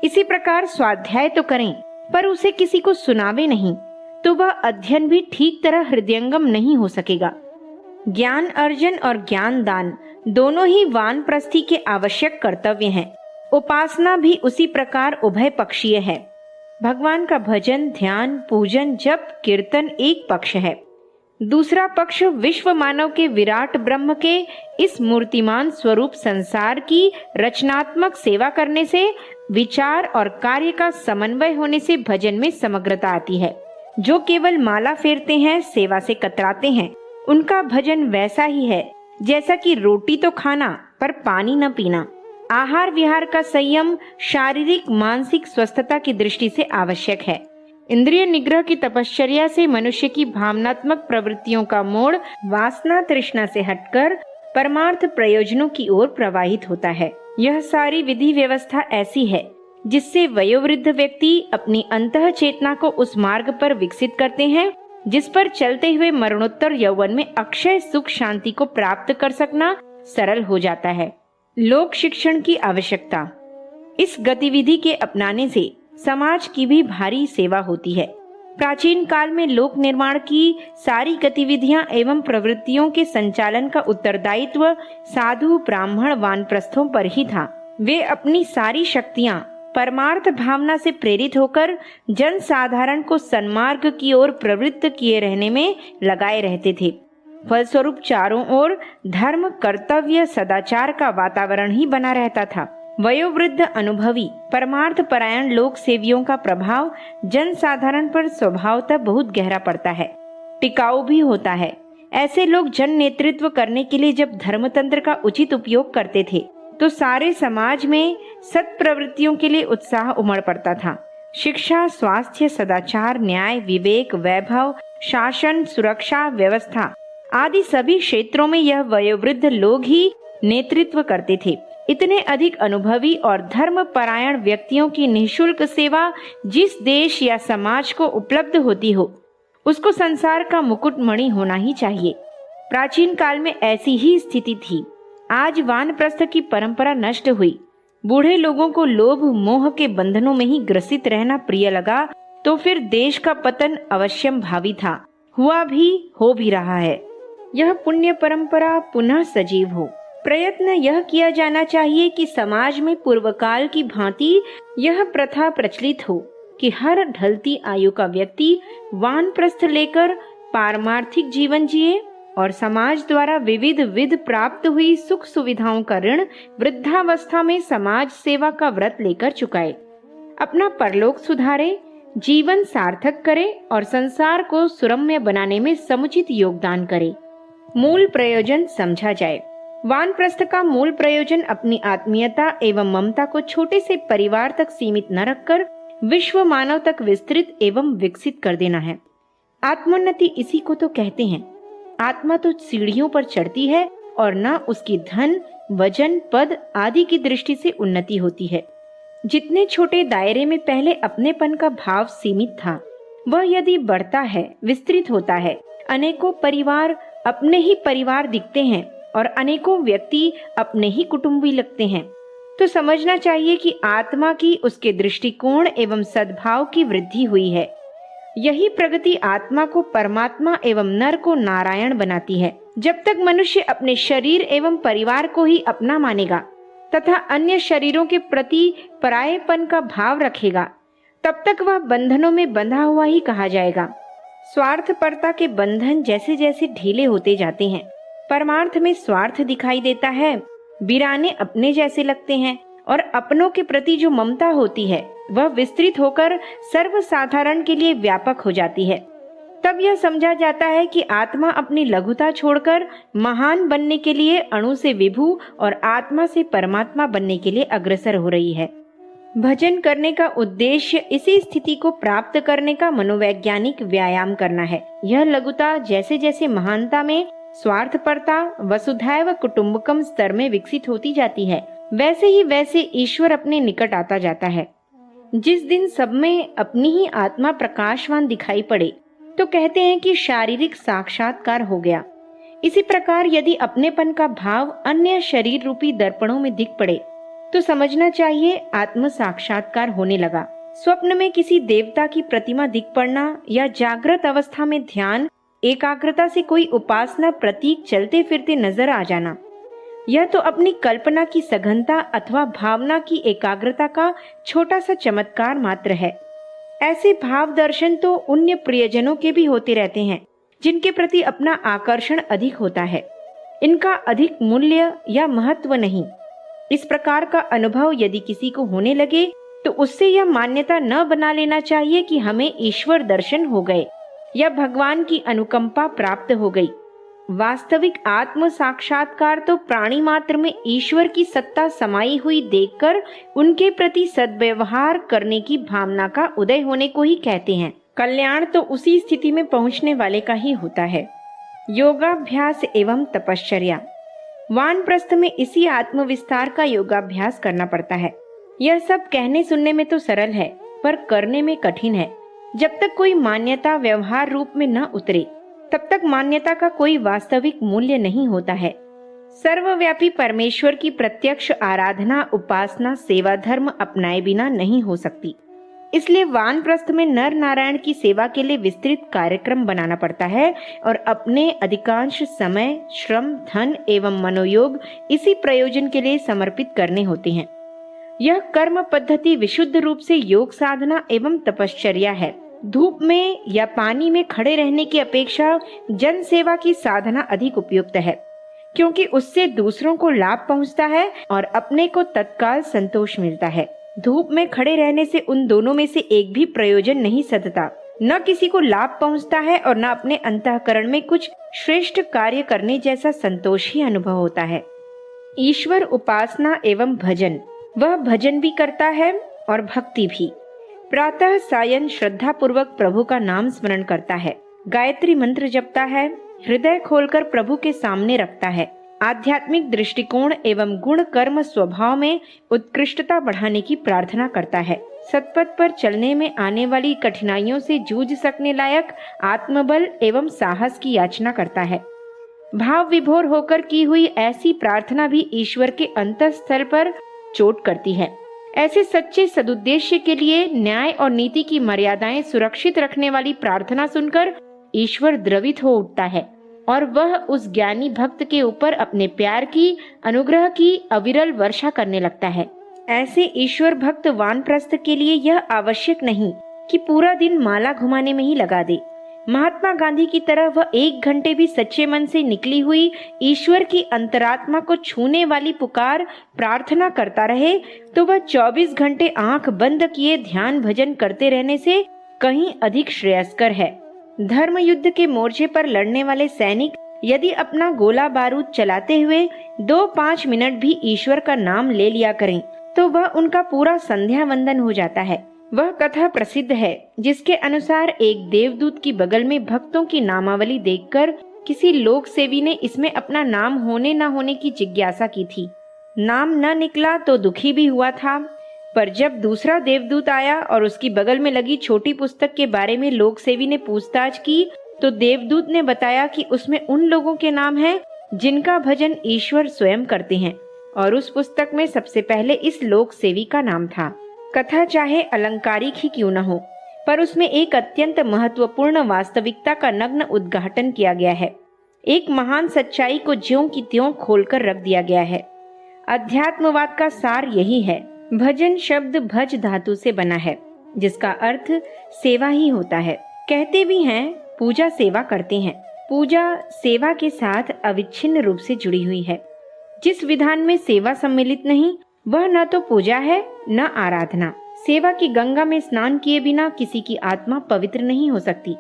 इसी प्रकार स्वाध्याय तो करें पर उसे किसी को सुनावे नहीं तो वह अध्ययन भी ठीक तरह हृदयंगम नहीं हो सकेगा। ज्ञान अर्जन और ज्ञान दान दोनों ही वानप्रस्थी के आवश्यक कर्तव्य हैं। उपासना भी उसी प्रकार उभय पक्षीय है। भगवान का भजन, ध्यान, पूजन, जप, कीर्तन एक पक्ष है। दूसरा पक्ष विश्व मानव के विराट ब्रह्म के इस मूर्तिमान स्वरूप संसार की रचनात्मक सेवा करने से, विचार और कार्य का समन्वय होने से भजन में समग्रता आती है। जो केवल माला फेरते हैं, सेवा से कतराते हैं, उनका भजन वैसा ही है जैसा कि रोटी तो खाना पर पानी न पीना। आहार विहार का संयम शारीरिक मानसिक स्वस्थता की दृष्टि से आवश्यक है। इंद्रिय निग्रह की तपश्चर्या से मनुष्य की भावनात्मक प्रवृत्तियों का मोड़ वासना तृष्णा से हटकर परमार्थ प्रयोजनों की ओर प्रवाहित होता है। यह सारी विधि व्यवस्था ऐसी है जिससे वयोवृद्ध व्यक्ति अपनी अंतः चेतना को उस मार्ग पर विकसित करते हैं जिस पर चलते हुए मरणोत्तर यौवन में अक्षय सुख शांति को प्राप्त कर सकना सरल हो जाता है। लोक शिक्षण की आवश्यकता। इस गतिविधि के अपनाने से समाज की भी भारी सेवा होती है। प्राचीन काल में लोक निर्माण की सारी गतिविधियां एवं प्रवृत्तियों के संचालन का उत्तरदायित्व साधु ब्राह्मण वानप्रस्थों पर ही था। वे अपनी सारी शक्तियां परमार्थ भावना से प्रेरित होकर जन साधारण को सन्मार्ग की ओर प्रवृत्त किए रहने में लगाए रहते थे। फलस्वरूप चारों ओर धर्म, कर्तव्य, सदाचार का वातावरण ही बना रहता था। वयोवृद्ध अनुभवी परमार्थ परायण लोक सेवियों का प्रभाव जन साधारण पर स्वभावतः बहुत गहरा पड़ता है, टिकाऊ भी होता है। ऐसे लोग जन नेतृत्व करने के लिए जब धर्मतंत्र का उचित उपयोग करते थे तो सारे समाज में सत् प्रवृत्तियों के लिए उत्साह उमड़ पड़ता था। शिक्षा, स्वास्थ्य, सदाचार, न्याय, विवेक, वैभव, शासन, सुरक्षा, व्यवस्था आदि सभी क्षेत्रों में यह वयोवृद्ध लोग ही नेतृत्व करते थे। इतने अधिक अनुभवी और धर्म परायण व्यक्तियों की निःशुल्क सेवा जिस देश या समाज को उपलब्ध होती हो उसको संसार का मुकुटमणि होना ही चाहिए। प्राचीन काल में ऐसी ही स्थिति थी। आज वानप्रस्थ की परंपरा नष्ट हुई। बूढ़े लोगों को लोभ मोह के बंधनों में ही ग्रसित रहना प्रिय लगा तो फिर देश का पतन अवश्यम भावी था, हुआ भी, हो भी रहा है। यह पुण्य परंपरा पुनः सजीव हो। प्रयत्न यह किया जाना चाहिए कि समाज में पूर्वकाल की भांति यह प्रथा प्रचलित हो कि हर ढलती आयु का व्यक्ति वानप्रस्थ लेकर पारमार्थिक जीवन जिए और समाज द्वारा विविध विध प्राप्त हुई सुख सुविधाओं का ऋण वृद्धावस्था में समाज सेवा का व्रत लेकर चुकाए, अपना परलोक सुधारे, जीवन सार्थक करे और संसार को सुरम्य बनाने में समुचित योगदान करे। मूल प्रयोजन समझा जाए। वानप्रस्थ का मूल प्रयोजन अपनी आत्मीयता एवं ममता को छोटे से परिवार तक सीमित न रखकर विश्व मानव तक विस्तृत एवं विकसित कर देना है। आत्मोन्नति इसी को तो कहते हैं। आत्मा तो सीढ़ियों पर चढ़ती है और न उसकी धन, वजन, पद आदि की दृष्टि से उन्नति होती है। जितने छोटे दायरे में पहले अपनेपन का भाव सीमित था, वह यदि बढ़ता है, विस्तृत होता है, अनेकों परिवार अपने ही परिवार दिखते हैं और अनेकों व्यक्ति अपने ही कुटुंबी लगते हैं, तो समझना चाहिए कि आत्मा की उसके दृष्टिकोण एवं सद्भाव की वृद्धि हुई है। यही प्रगति आत्मा को परमात्मा एवं नर को नारायण बनाती है। जब तक मनुष्य अपने शरीर एवं परिवार को ही अपना मानेगा तथा अन्य शरीरों के प्रति परायेपन का भाव रखेगा, तब तक वह बंधनों में बंधा हुआ ही कहा जाएगा। स्वार्थपरता के बंधन जैसे जैसे ढीले होते जाते हैं, परमार्थ में स्वार्थ दिखाई देता है, बिराने अपने जैसे लगते हैं और अपनों के प्रति जो ममता होती है वह विस्तृत होकर सर्वसाधारण के लिए व्यापक हो जाती है। तब यह समझा जाता है कि आत्मा अपनी लघुता छोड़कर महान बनने के लिए अणु से विभु और आत्मा से परमात्मा बनने के लिए अग्रसर हो रही है। भजन करने का उद्देश्य इसी स्थिति को प्राप्त करने का मनोवैज्ञानिक व्यायाम करना है। यह लघुता जैसे जैसे महानता में स्वार्थपरता वसुधैव कुटुंबकम स्तर में विकसित होती जाती है, वैसे ही वैसे ईश्वर अपने निकट आता जाता है। जिस दिन सब में अपनी ही आत्मा प्रकाशवान दिखाई पड़े तो कहते हैं कि शारीरिक साक्षात्कार हो गया। इसी प्रकार यदि अपनेपन का भाव अन्य शरीर रूपी दर्पणों में दिख पड़े तो समझना चाहिए आत्म साक्षात्कार होने लगा। स्वप्न में किसी देवता की प्रतिमा दिख पड़ना या जागृत अवस्था में ध्यान एकाग्रता से कोई उपासना प्रतीक चलते फिरते नजर आ जाना, यह तो अपनी कल्पना की सघनता अथवा भावना की एकाग्रता का छोटा सा चमत्कार मात्र है। ऐसे भाव दर्शन तो उन्य प्रियजनों के भी होते रहते हैं जिनके प्रति अपना आकर्षण अधिक होता है। इनका अधिक मूल्य या महत्व नहीं। इस प्रकार का अनुभव यदि किसी को होने लगे तो उससे यह मान्यता न बना लेना चाहिए कि हमें ईश्वर दर्शन हो गए या भगवान की अनुकंपा प्राप्त हो गई। वास्तविक आत्म साक्षात्कार तो प्राणी मात्र में ईश्वर की सत्ता समाई हुई देखकर उनके प्रति सद्व्यवहार करने की भावना का उदय होने को ही कहते हैं। कल्याण तो उसी स्थिति में पहुंचने वाले का ही होता है। योगाभ्यास एवं तपश्चर्या। वानप्रस्थ में इसी आत्मविस्तार का योगाभ्यास करना पड़ता है। यह सब कहने सुनने में तो सरल है पर करने में कठिन है। जब तक कोई मान्यता व्यवहार रूप में न उतरे तब तक मान्यता का कोई वास्तविक मूल्य नहीं होता है। सर्वव्यापी परमेश्वर की प्रत्यक्ष आराधना उपासना सेवा धर्म अपनाए बिना नहीं हो सकती। इसलिए वानप्रस्थ में नर नारायण की सेवा के लिए विस्तृत कार्यक्रम बनाना पड़ता है और अपने अधिकांश समय श्रम धन एवं मनोयोग इसी प्रयोजन के लिए समर्पित करने होते हैं। यह कर्म पद्धति विशुद्ध रूप से योग साधना एवं तपश्चर्या है। धूप में या पानी में खड़े रहने की अपेक्षा जन सेवा की साधना अधिक उपयुक्त है, क्योंकि उससे दूसरों को लाभ पहुंचता है और अपने को तत्काल संतोष मिलता है। धूप में खड़े रहने से उन दोनों में से एक भी प्रयोजन नहीं सधता। न किसी को लाभ पहुंचता है और न अपने अंतःकरण में कुछ श्रेष्ठ कार्य करने जैसा संतोष ही अनुभव होता है। ईश्वर उपासना एवं भजन। वह भजन भी करता है और भक्ति भी। प्रातः सायं श्रद्धा पूर्वक प्रभु का नाम स्मरण करता है, गायत्री मंत्र जपता है, हृदय खोलकर प्रभु के सामने रखता है, आध्यात्मिक दृष्टिकोण एवं गुण कर्म स्वभाव में उत्कृष्टता बढ़ाने की प्रार्थना करता है, सतपथ पर चलने में आने वाली कठिनाइयों से जूझ सकने लायक आत्मबल एवं साहस की याचना करता है। भाव विभोर होकर की हुई ऐसी प्रार्थना भी ईश्वर के अंतःस्थल पर चोट करती है। ऐसे सच्चे सदुद्देश्य के लिए न्याय और नीति की मर्यादाएं सुरक्षित रखने वाली प्रार्थना सुनकर ईश्वर द्रवित हो उठता है और वह उस ज्ञानी भक्त के ऊपर अपने प्यार की अनुग्रह की अविरल वर्षा करने लगता है। ऐसे ईश्वर भक्त वानप्रस्थ के लिए यह आवश्यक नहीं कि पूरा दिन माला घुमाने में ही लगा दे। महात्मा गांधी की तरह वह 1 घंटे भी सच्चे मन से निकली हुई ईश्वर की अंतरात्मा को छूने वाली पुकार प्रार्थना करता रहे तो वह 24 घंटे आंख बंद किए ध्यान भजन करते रहने से कहीं अधिक श्रेयस्कर है। धर्म युद्ध के मोर्चे पर लड़ने वाले सैनिक यदि अपना गोला बारूद चलाते हुए 2-5 मिनट भी ईश्वर का नाम ले लिया करें तो वह उनका पूरा संध्या वंदन हो जाता है। वह कथा प्रसिद्ध है जिसके अनुसार एक देवदूत की बगल में भक्तों की नामावली देखकर किसी लोक सेवी ने इसमें अपना नाम होने न होने की जिज्ञासा की थी। नाम न निकला तो दुखी भी हुआ था, पर जब दूसरा देवदूत आया और उसकी बगल में लगी छोटी पुस्तक के बारे में लोक सेवी ने पूछताछ की तो देवदूत ने बताया कि उसमें उन लोगों के नाम हैं जिनका भजन ईश्वर स्वयं करते हैं और उस पुस्तक में सबसे पहले इस लोक सेवी का नाम था। कथा चाहे अलंकारिक ही क्यों न हो, पर उसमें एक अत्यंत महत्वपूर्ण वास्तविकता का नग्न उद्घाटन किया गया है। एक महान सच्चाई को ज्यों की त्यों खोलकर रख दिया गया है। अध्यात्मवाद का सार यही है। भजन शब्द भज धातु से बना है जिसका अर्थ सेवा ही होता है। कहते भी हैं पूजा सेवा करते हैं। पूजा सेवा के साथ अविच्छिन्न रूप से जुड़ी हुई है। जिस विधान में सेवा सम्मिलित नहीं वह न तो पूजा है न आराधना। सेवा की गंगा में स्नान किए बिना किसी की आत्मा पवित्र नहीं हो सकती।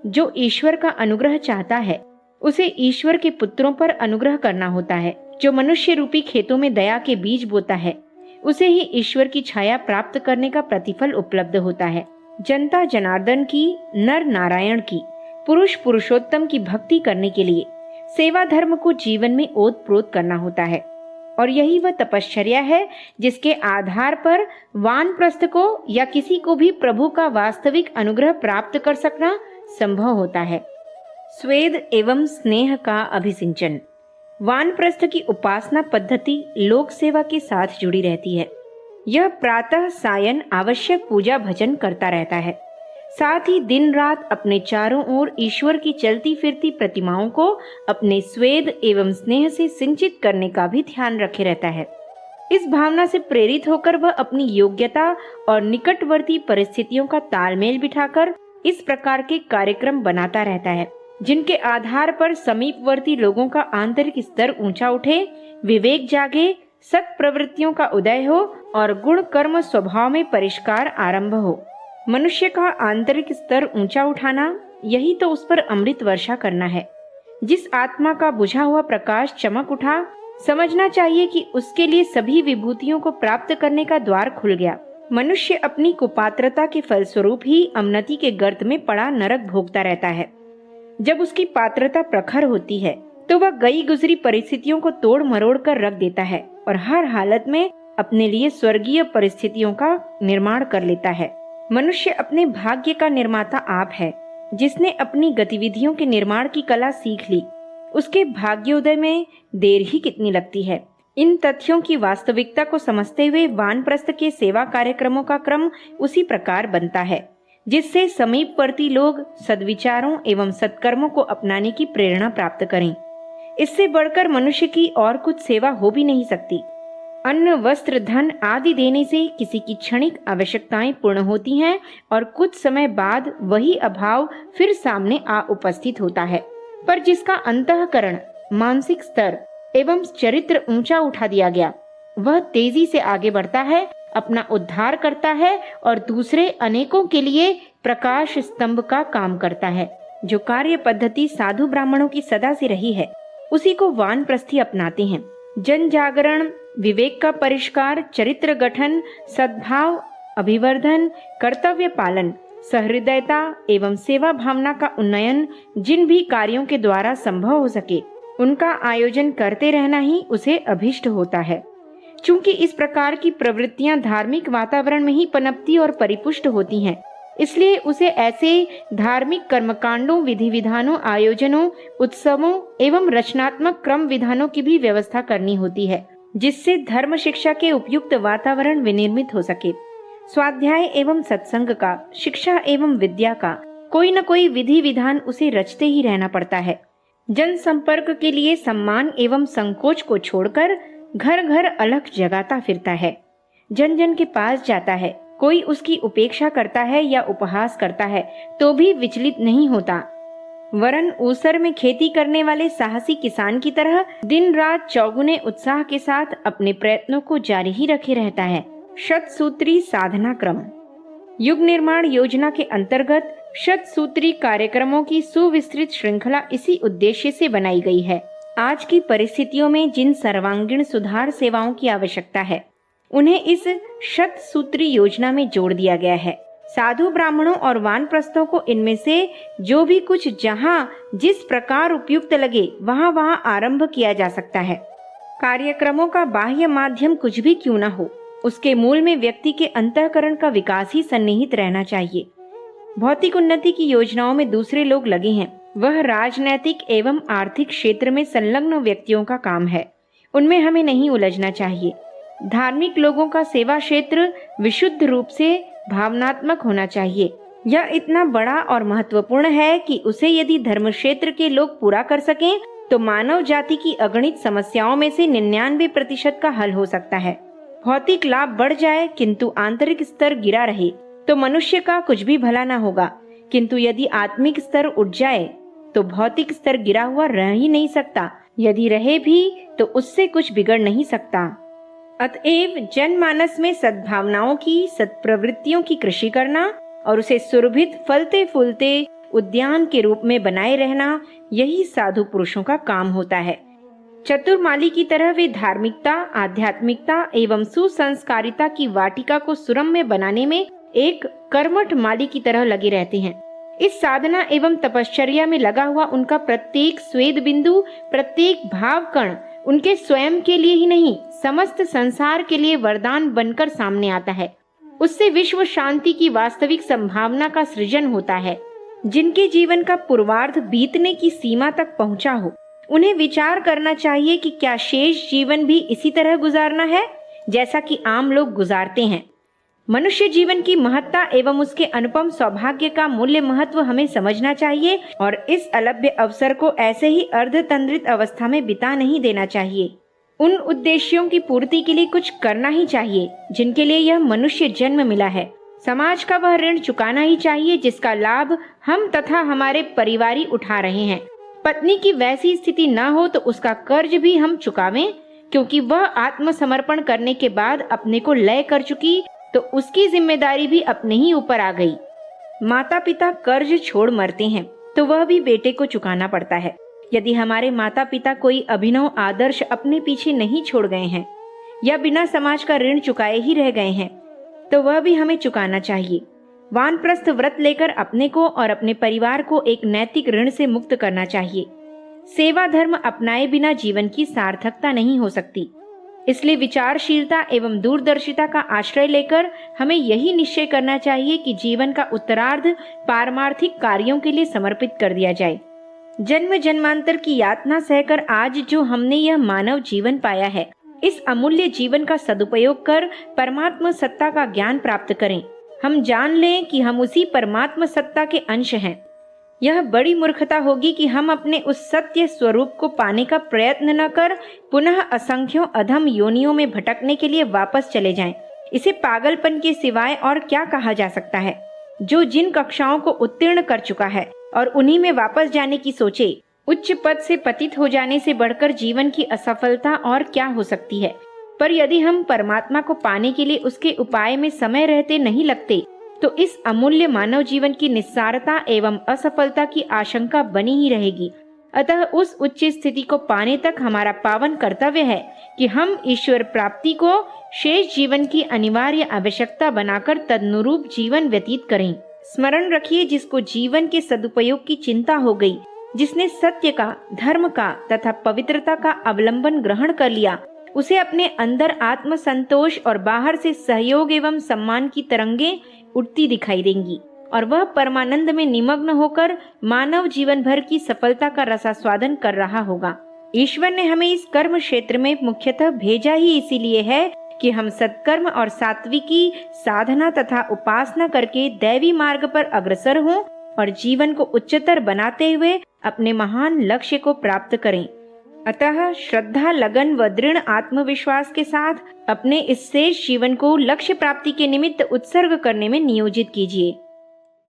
जो ईश्वर का अनुग्रह चाहता है उसे ईश्वर के पुत्रों पर अनुग्रह करना होता है। जो मनुष्य रूपी खेतों में दया के बीज बोता है उसे ही ईश्वर की छाया प्राप्त करने का प्रतिफल उपलब्ध होता है। जनता जनार्दन की, नर नारायण की, पुरुष पुरुषोत्तम की भक्ति करने के लिए सेवा धर्म को जीवन में ओतप्रोत करना होता है। और यही वह तपश्चर्या है जिसके आधार पर वानप्रस्थ को या किसी को भी प्रभु का वास्तविक अनुग्रह प्राप्त कर सकना संभव होता है। स्वेद एवं स्नेह का अभिसिंचन। वानप्रस्थ की उपासना पद्धति लोक सेवा के साथ जुड़ी रहती है। यह प्रातः सायं आवश्यक पूजा भजन करता रहता है, साथ ही दिन रात अपने चारों ओर ईश्वर की चलती फिरती प्रतिमाओं को अपने स्वेद एवं स्नेह से सिंचित करने का भी ध्यान रखे रहता है। इस भावना से प्रेरित होकर वह अपनी योग्यता और निकटवर्ती परिस्थितियों का तालमेल बिठाकर इस प्रकार के कार्यक्रम बनाता रहता है, जिनके आधार पर समीपवर्ती लोगों का आंतरिक स्तर ऊंचा उठे, विवेक जागे, सत प्रवृत्तियों का उदय हो और गुण कर्म स्वभाव में परिष्कार आरंभ हो। मनुष्य का आंतरिक स्तर ऊंचा उठाना, यही तो उस पर अमृत वर्षा करना है। जिस आत्मा का बुझा हुआ प्रकाश चमक उठा, समझना चाहिए कि उसके लिए सभी विभूतियों को प्राप्त करने का द्वार खुल गया। मनुष्य अपनी कुपात्रता के फलस्वरूप ही अवनति के गर्त में पड़ा नरक भोगता रहता है। जब उसकी पात्रता प्रखर होती है तो वह गई गुजरी परिस्थितियों को तोड़ मरोड़ कर रख देता है और हर हालत में अपने लिए स्वर्गीय परिस्थितियों का निर्माण कर लेता है। मनुष्य अपने भाग्य का निर्माता आप है। जिसने अपनी गतिविधियों के निर्माण की कला सीख ली, उसके भाग्योदय में देर ही कितनी लगती है। इन तथ्यों की वास्तविकता को समझते हुए वानप्रस्थ के सेवा कार्यक्रमों का क्रम उसी प्रकार बनता है, जिससे समीपवर्ती लोग सद्विचारों एवं सत्कर्मों को अपनाने की प्रेरणा प्राप्त करें। इससे बढ़कर मनुष्य की और कुछ सेवा हो भी नहीं सकती। अन्न, वस्त्र, धन आदि देने से किसी की क्षणिक आवश्यकताएं पूर्ण होती हैं और कुछ समय बाद वही अभाव फिर सामने आ उपस्थित होता है। पर जिसका अंतःकरण, मानसिक स्तर एवं चरित्र ऊंचा उठा दिया गया, वह तेजी से आगे बढ़ता है, अपना उद्धार करता है और दूसरे अनेकों के लिए प्रकाश स्तंभ का काम करता है। जो कार्य पद्धति साधु ब्राह्मणों की सदा से रही है, उसी को वानप्रस्थी अपनाते हैं। जन जागरण, विवेक का परिष्कार, चरित्र गठन, सद्भाव, अभिवर्धन, कर्तव्य पालन, सहृदयता एवं सेवा भावना का उन्नयन जिन भी कार्यों के द्वारा संभव हो सके, उनका आयोजन करते रहना ही उसे अभिष्ट होता है। चूंकि इस प्रकार की प्रवृत्तियां धार्मिक वातावरण में ही पनपती और परिपुष्ट होती हैं, इसलिए उसे ऐसे धार्मिक कर्मकांडों, विधि विधानों, आयोजनों, उत्सवों एवं रचनात्मक क्रम विधानों की भी व्यवस्था करनी होती है, जिससे धर्म शिक्षा के उपयुक्त वातावरण विनिर्मित हो सके। स्वाध्याय एवं सत्संग का, शिक्षा एवं विद्या का कोई न कोई विधि विधान उसे रचते ही रहना पड़ता है। जन संपर्क के लिए सम्मान एवं संकोच को छोड़कर घर घर अलख जगाता फिरता है, जन जन के पास जाता है। कोई उसकी उपेक्षा करता है या उपहास करता है तो भी विचलित नहीं होता, वरन ऊसर में खेती करने वाले साहसी किसान की तरह दिन रात चौगुने उत्साह के साथ अपने प्रयत्नों को जारी ही रखे रहता है। शतसूत्री साधना क्रम। युग निर्माण योजना के अंतर्गत शतसूत्री कार्यक्रमों की सुविस्तृत श्रृंखला इसी उद्देश्य से बनाई गई है। आज की परिस्थितियों में जिन सर्वांगीण सुधार सेवाओं की आवश्यकता है, उन्हें इस शतसूत्री योजना में जोड़ दिया गया है। साधु ब्राह्मणों और वानप्रस्थों को इनमें से जो भी कुछ जहाँ जिस प्रकार उपयुक्त लगे वहाँ वहाँ आरंभ किया जा सकता है। कार्यक्रमों का बाह्य माध्यम कुछ भी क्यों न हो, उसके मूल में व्यक्ति के अंतःकरण का विकास ही सन्निहित रहना चाहिए। भौतिक उन्नति की योजनाओं में दूसरे लोग लगे हैं, वह राजनैतिक एवं आर्थिक क्षेत्र में संलग्न व्यक्तियों का काम है, उनमें हमें नहीं उलझना चाहिए। धार्मिक लोगों का सेवा क्षेत्र विशुद्ध रूप से भावनात्मक होना चाहिए। यह इतना बड़ा और महत्वपूर्ण है कि उसे यदि धर्म क्षेत्र के लोग पूरा कर सकें तो मानव जाति की अगणित समस्याओं में से 99% का हल हो सकता है। भौतिक लाभ बढ़ जाए किंतु आंतरिक स्तर गिरा रहे तो मनुष्य का कुछ भी भला न होगा, किंतु यदि आत्मिक स्तर उठ जाए तो भौतिक स्तर गिरा हुआ रह ही नहीं सकता, यदि रहे भी तो उससे कुछ बिगड़ नहीं सकता। अतएव जनमानस में सद्भावनाओं की, सत्प्रवृत्तियों की कृषि करना और उसे सुरभित फलते फूलते उद्यान के रूप में बनाए रहना, यही साधु पुरुषों का काम होता है। चतुर्माली की तरह वे धार्मिकता, आध्यात्मिकता एवं सुसंस्कारिता की वाटिका को सुरम्य बनाने में एक कर्मठ माली की तरह लगे रहते हैं। इस साधना एवं तपश्चर्या में लगा हुआ उनका प्रत्येक स्वेद बिंदु, प्रत्येक भाव कण उनके स्वयं के लिए ही नहीं, समस्त संसार के लिए वरदान बनकर सामने आता है। उससे विश्व शांति की वास्तविक संभावना का सृजन होता है। जिनके जीवन का पूर्वार्ध बीतने की सीमा तक पहुंचा हो, उन्हें विचार करना चाहिए कि क्या शेष जीवन भी इसी तरह गुजारना है जैसा कि आम लोग गुजारते हैं। मनुष्य जीवन की महत्ता एवं उसके अनुपम सौभाग्य का मूल्य महत्व हमें समझना चाहिए और इस अलभ्य अवसर को ऐसे ही अर्धतंद्रित अवस्था में बिता नहीं देना चाहिए। उन उद्देश्यों की पूर्ति के लिए कुछ करना ही चाहिए जिनके लिए यह मनुष्य जन्म मिला है। समाज का वह ऋण चुकाना ही चाहिए जिसका लाभ हम तथा हमारे परिवारी उठा रहे हैं। पत्नी की वैसी स्थिति न हो तो उसका कर्ज भी हम चुकावें, क्योंकि वह आत्मसमर्पण करने के बाद अपने को लय कर चुकी तो उसकी जिम्मेदारी भी अपने ही ऊपर आ गई। माता पिता कर्ज छोड़ मरते हैं तो वह भी बेटे को चुकाना पड़ता है। यदि हमारे माता पिता कोई अभिनव आदर्श अपने पीछे नहीं छोड़ गए हैं या बिना समाज का ऋण चुकाए ही रह गए हैं तो वह भी हमें चुकाना चाहिए। वानप्रस्थ व्रत लेकर अपने को और अपने परिवार को एक नैतिक ऋण से मुक्त करना चाहिए। सेवा धर्म अपनाए बिना जीवन की सार्थकता नहीं हो सकती। इसलिए विचारशीलता एवं दूरदर्शिता का आश्रय लेकर हमें यही निश्चय करना चाहिए कि जीवन का उत्तरार्ध पारमार्थिक कार्यों के लिए समर्पित कर दिया जाए। जन्म जन्मांतर की यातना सहकर आज जो हमने यह मानव जीवन पाया है, इस अमूल्य जीवन का सदुपयोग कर परमात्मा सत्ता का ज्ञान प्राप्त करें। हम जान लें कि हम उसी परमात्मा सत्ता के अंश हैं। यह बड़ी मूर्खता होगी कि हम अपने उस सत्य स्वरूप को पाने का प्रयत्न न कर पुनः असंख्यों अधम योनियों में भटकने के लिए वापस चले जाएं। इसे पागलपन के सिवाय और क्या कहा जा सकता है। जो जिन कक्षाओं को उत्तीर्ण कर चुका है और उन्हीं में वापस जाने की सोचे, उच्च पद से पतित हो जाने से बढ़कर जीवन की असफलता और क्या हो सकती है। पर यदि हम परमात्मा को पाने के लिए उसके उपाय में समय रहते नहीं लगते तो इस अमूल्य मानव जीवन की निस्सारता एवं असफलता की आशंका बनी ही रहेगी। अतः उस उच्च स्थिति को पाने तक हमारा पावन कर्तव्य है कि हम ईश्वर प्राप्ति को शेष जीवन की अनिवार्य आवश्यकता बनाकर तदनुरूप जीवन व्यतीत करें। स्मरण रखिए, जिसको जीवन के सदुपयोग की चिंता हो गई, जिसने सत्य का, धर्म का तथा पवित्रता का अवलंबन ग्रहण कर लिया, उसे अपने अंदर आत्म संतोष और बाहर से सहयोग एवं सम्मान की तरंगें उठती दिखाई देंगी और वह परमानंद में निमग्न होकर मानव जीवन भर की सफलता का रसास्वादन कर रहा होगा। ईश्वर ने हमें इस कर्म क्षेत्र में मुख्यतः भेजा ही इसीलिए है कि हम सत्कर्म और सात्विकी साधना तथा उपासना करके दैवी मार्ग पर अग्रसर हों और जीवन को उच्चतर बनाते हुए अपने महान लक्ष्य को प्राप्त करें। अतः श्रद्धा, लगन व दृढ़ आत्मविश्वास के साथ अपने इस शेष जीवन को लक्ष्य प्राप्ति के निमित्त उत्सर्ग करने में नियोजित कीजिए।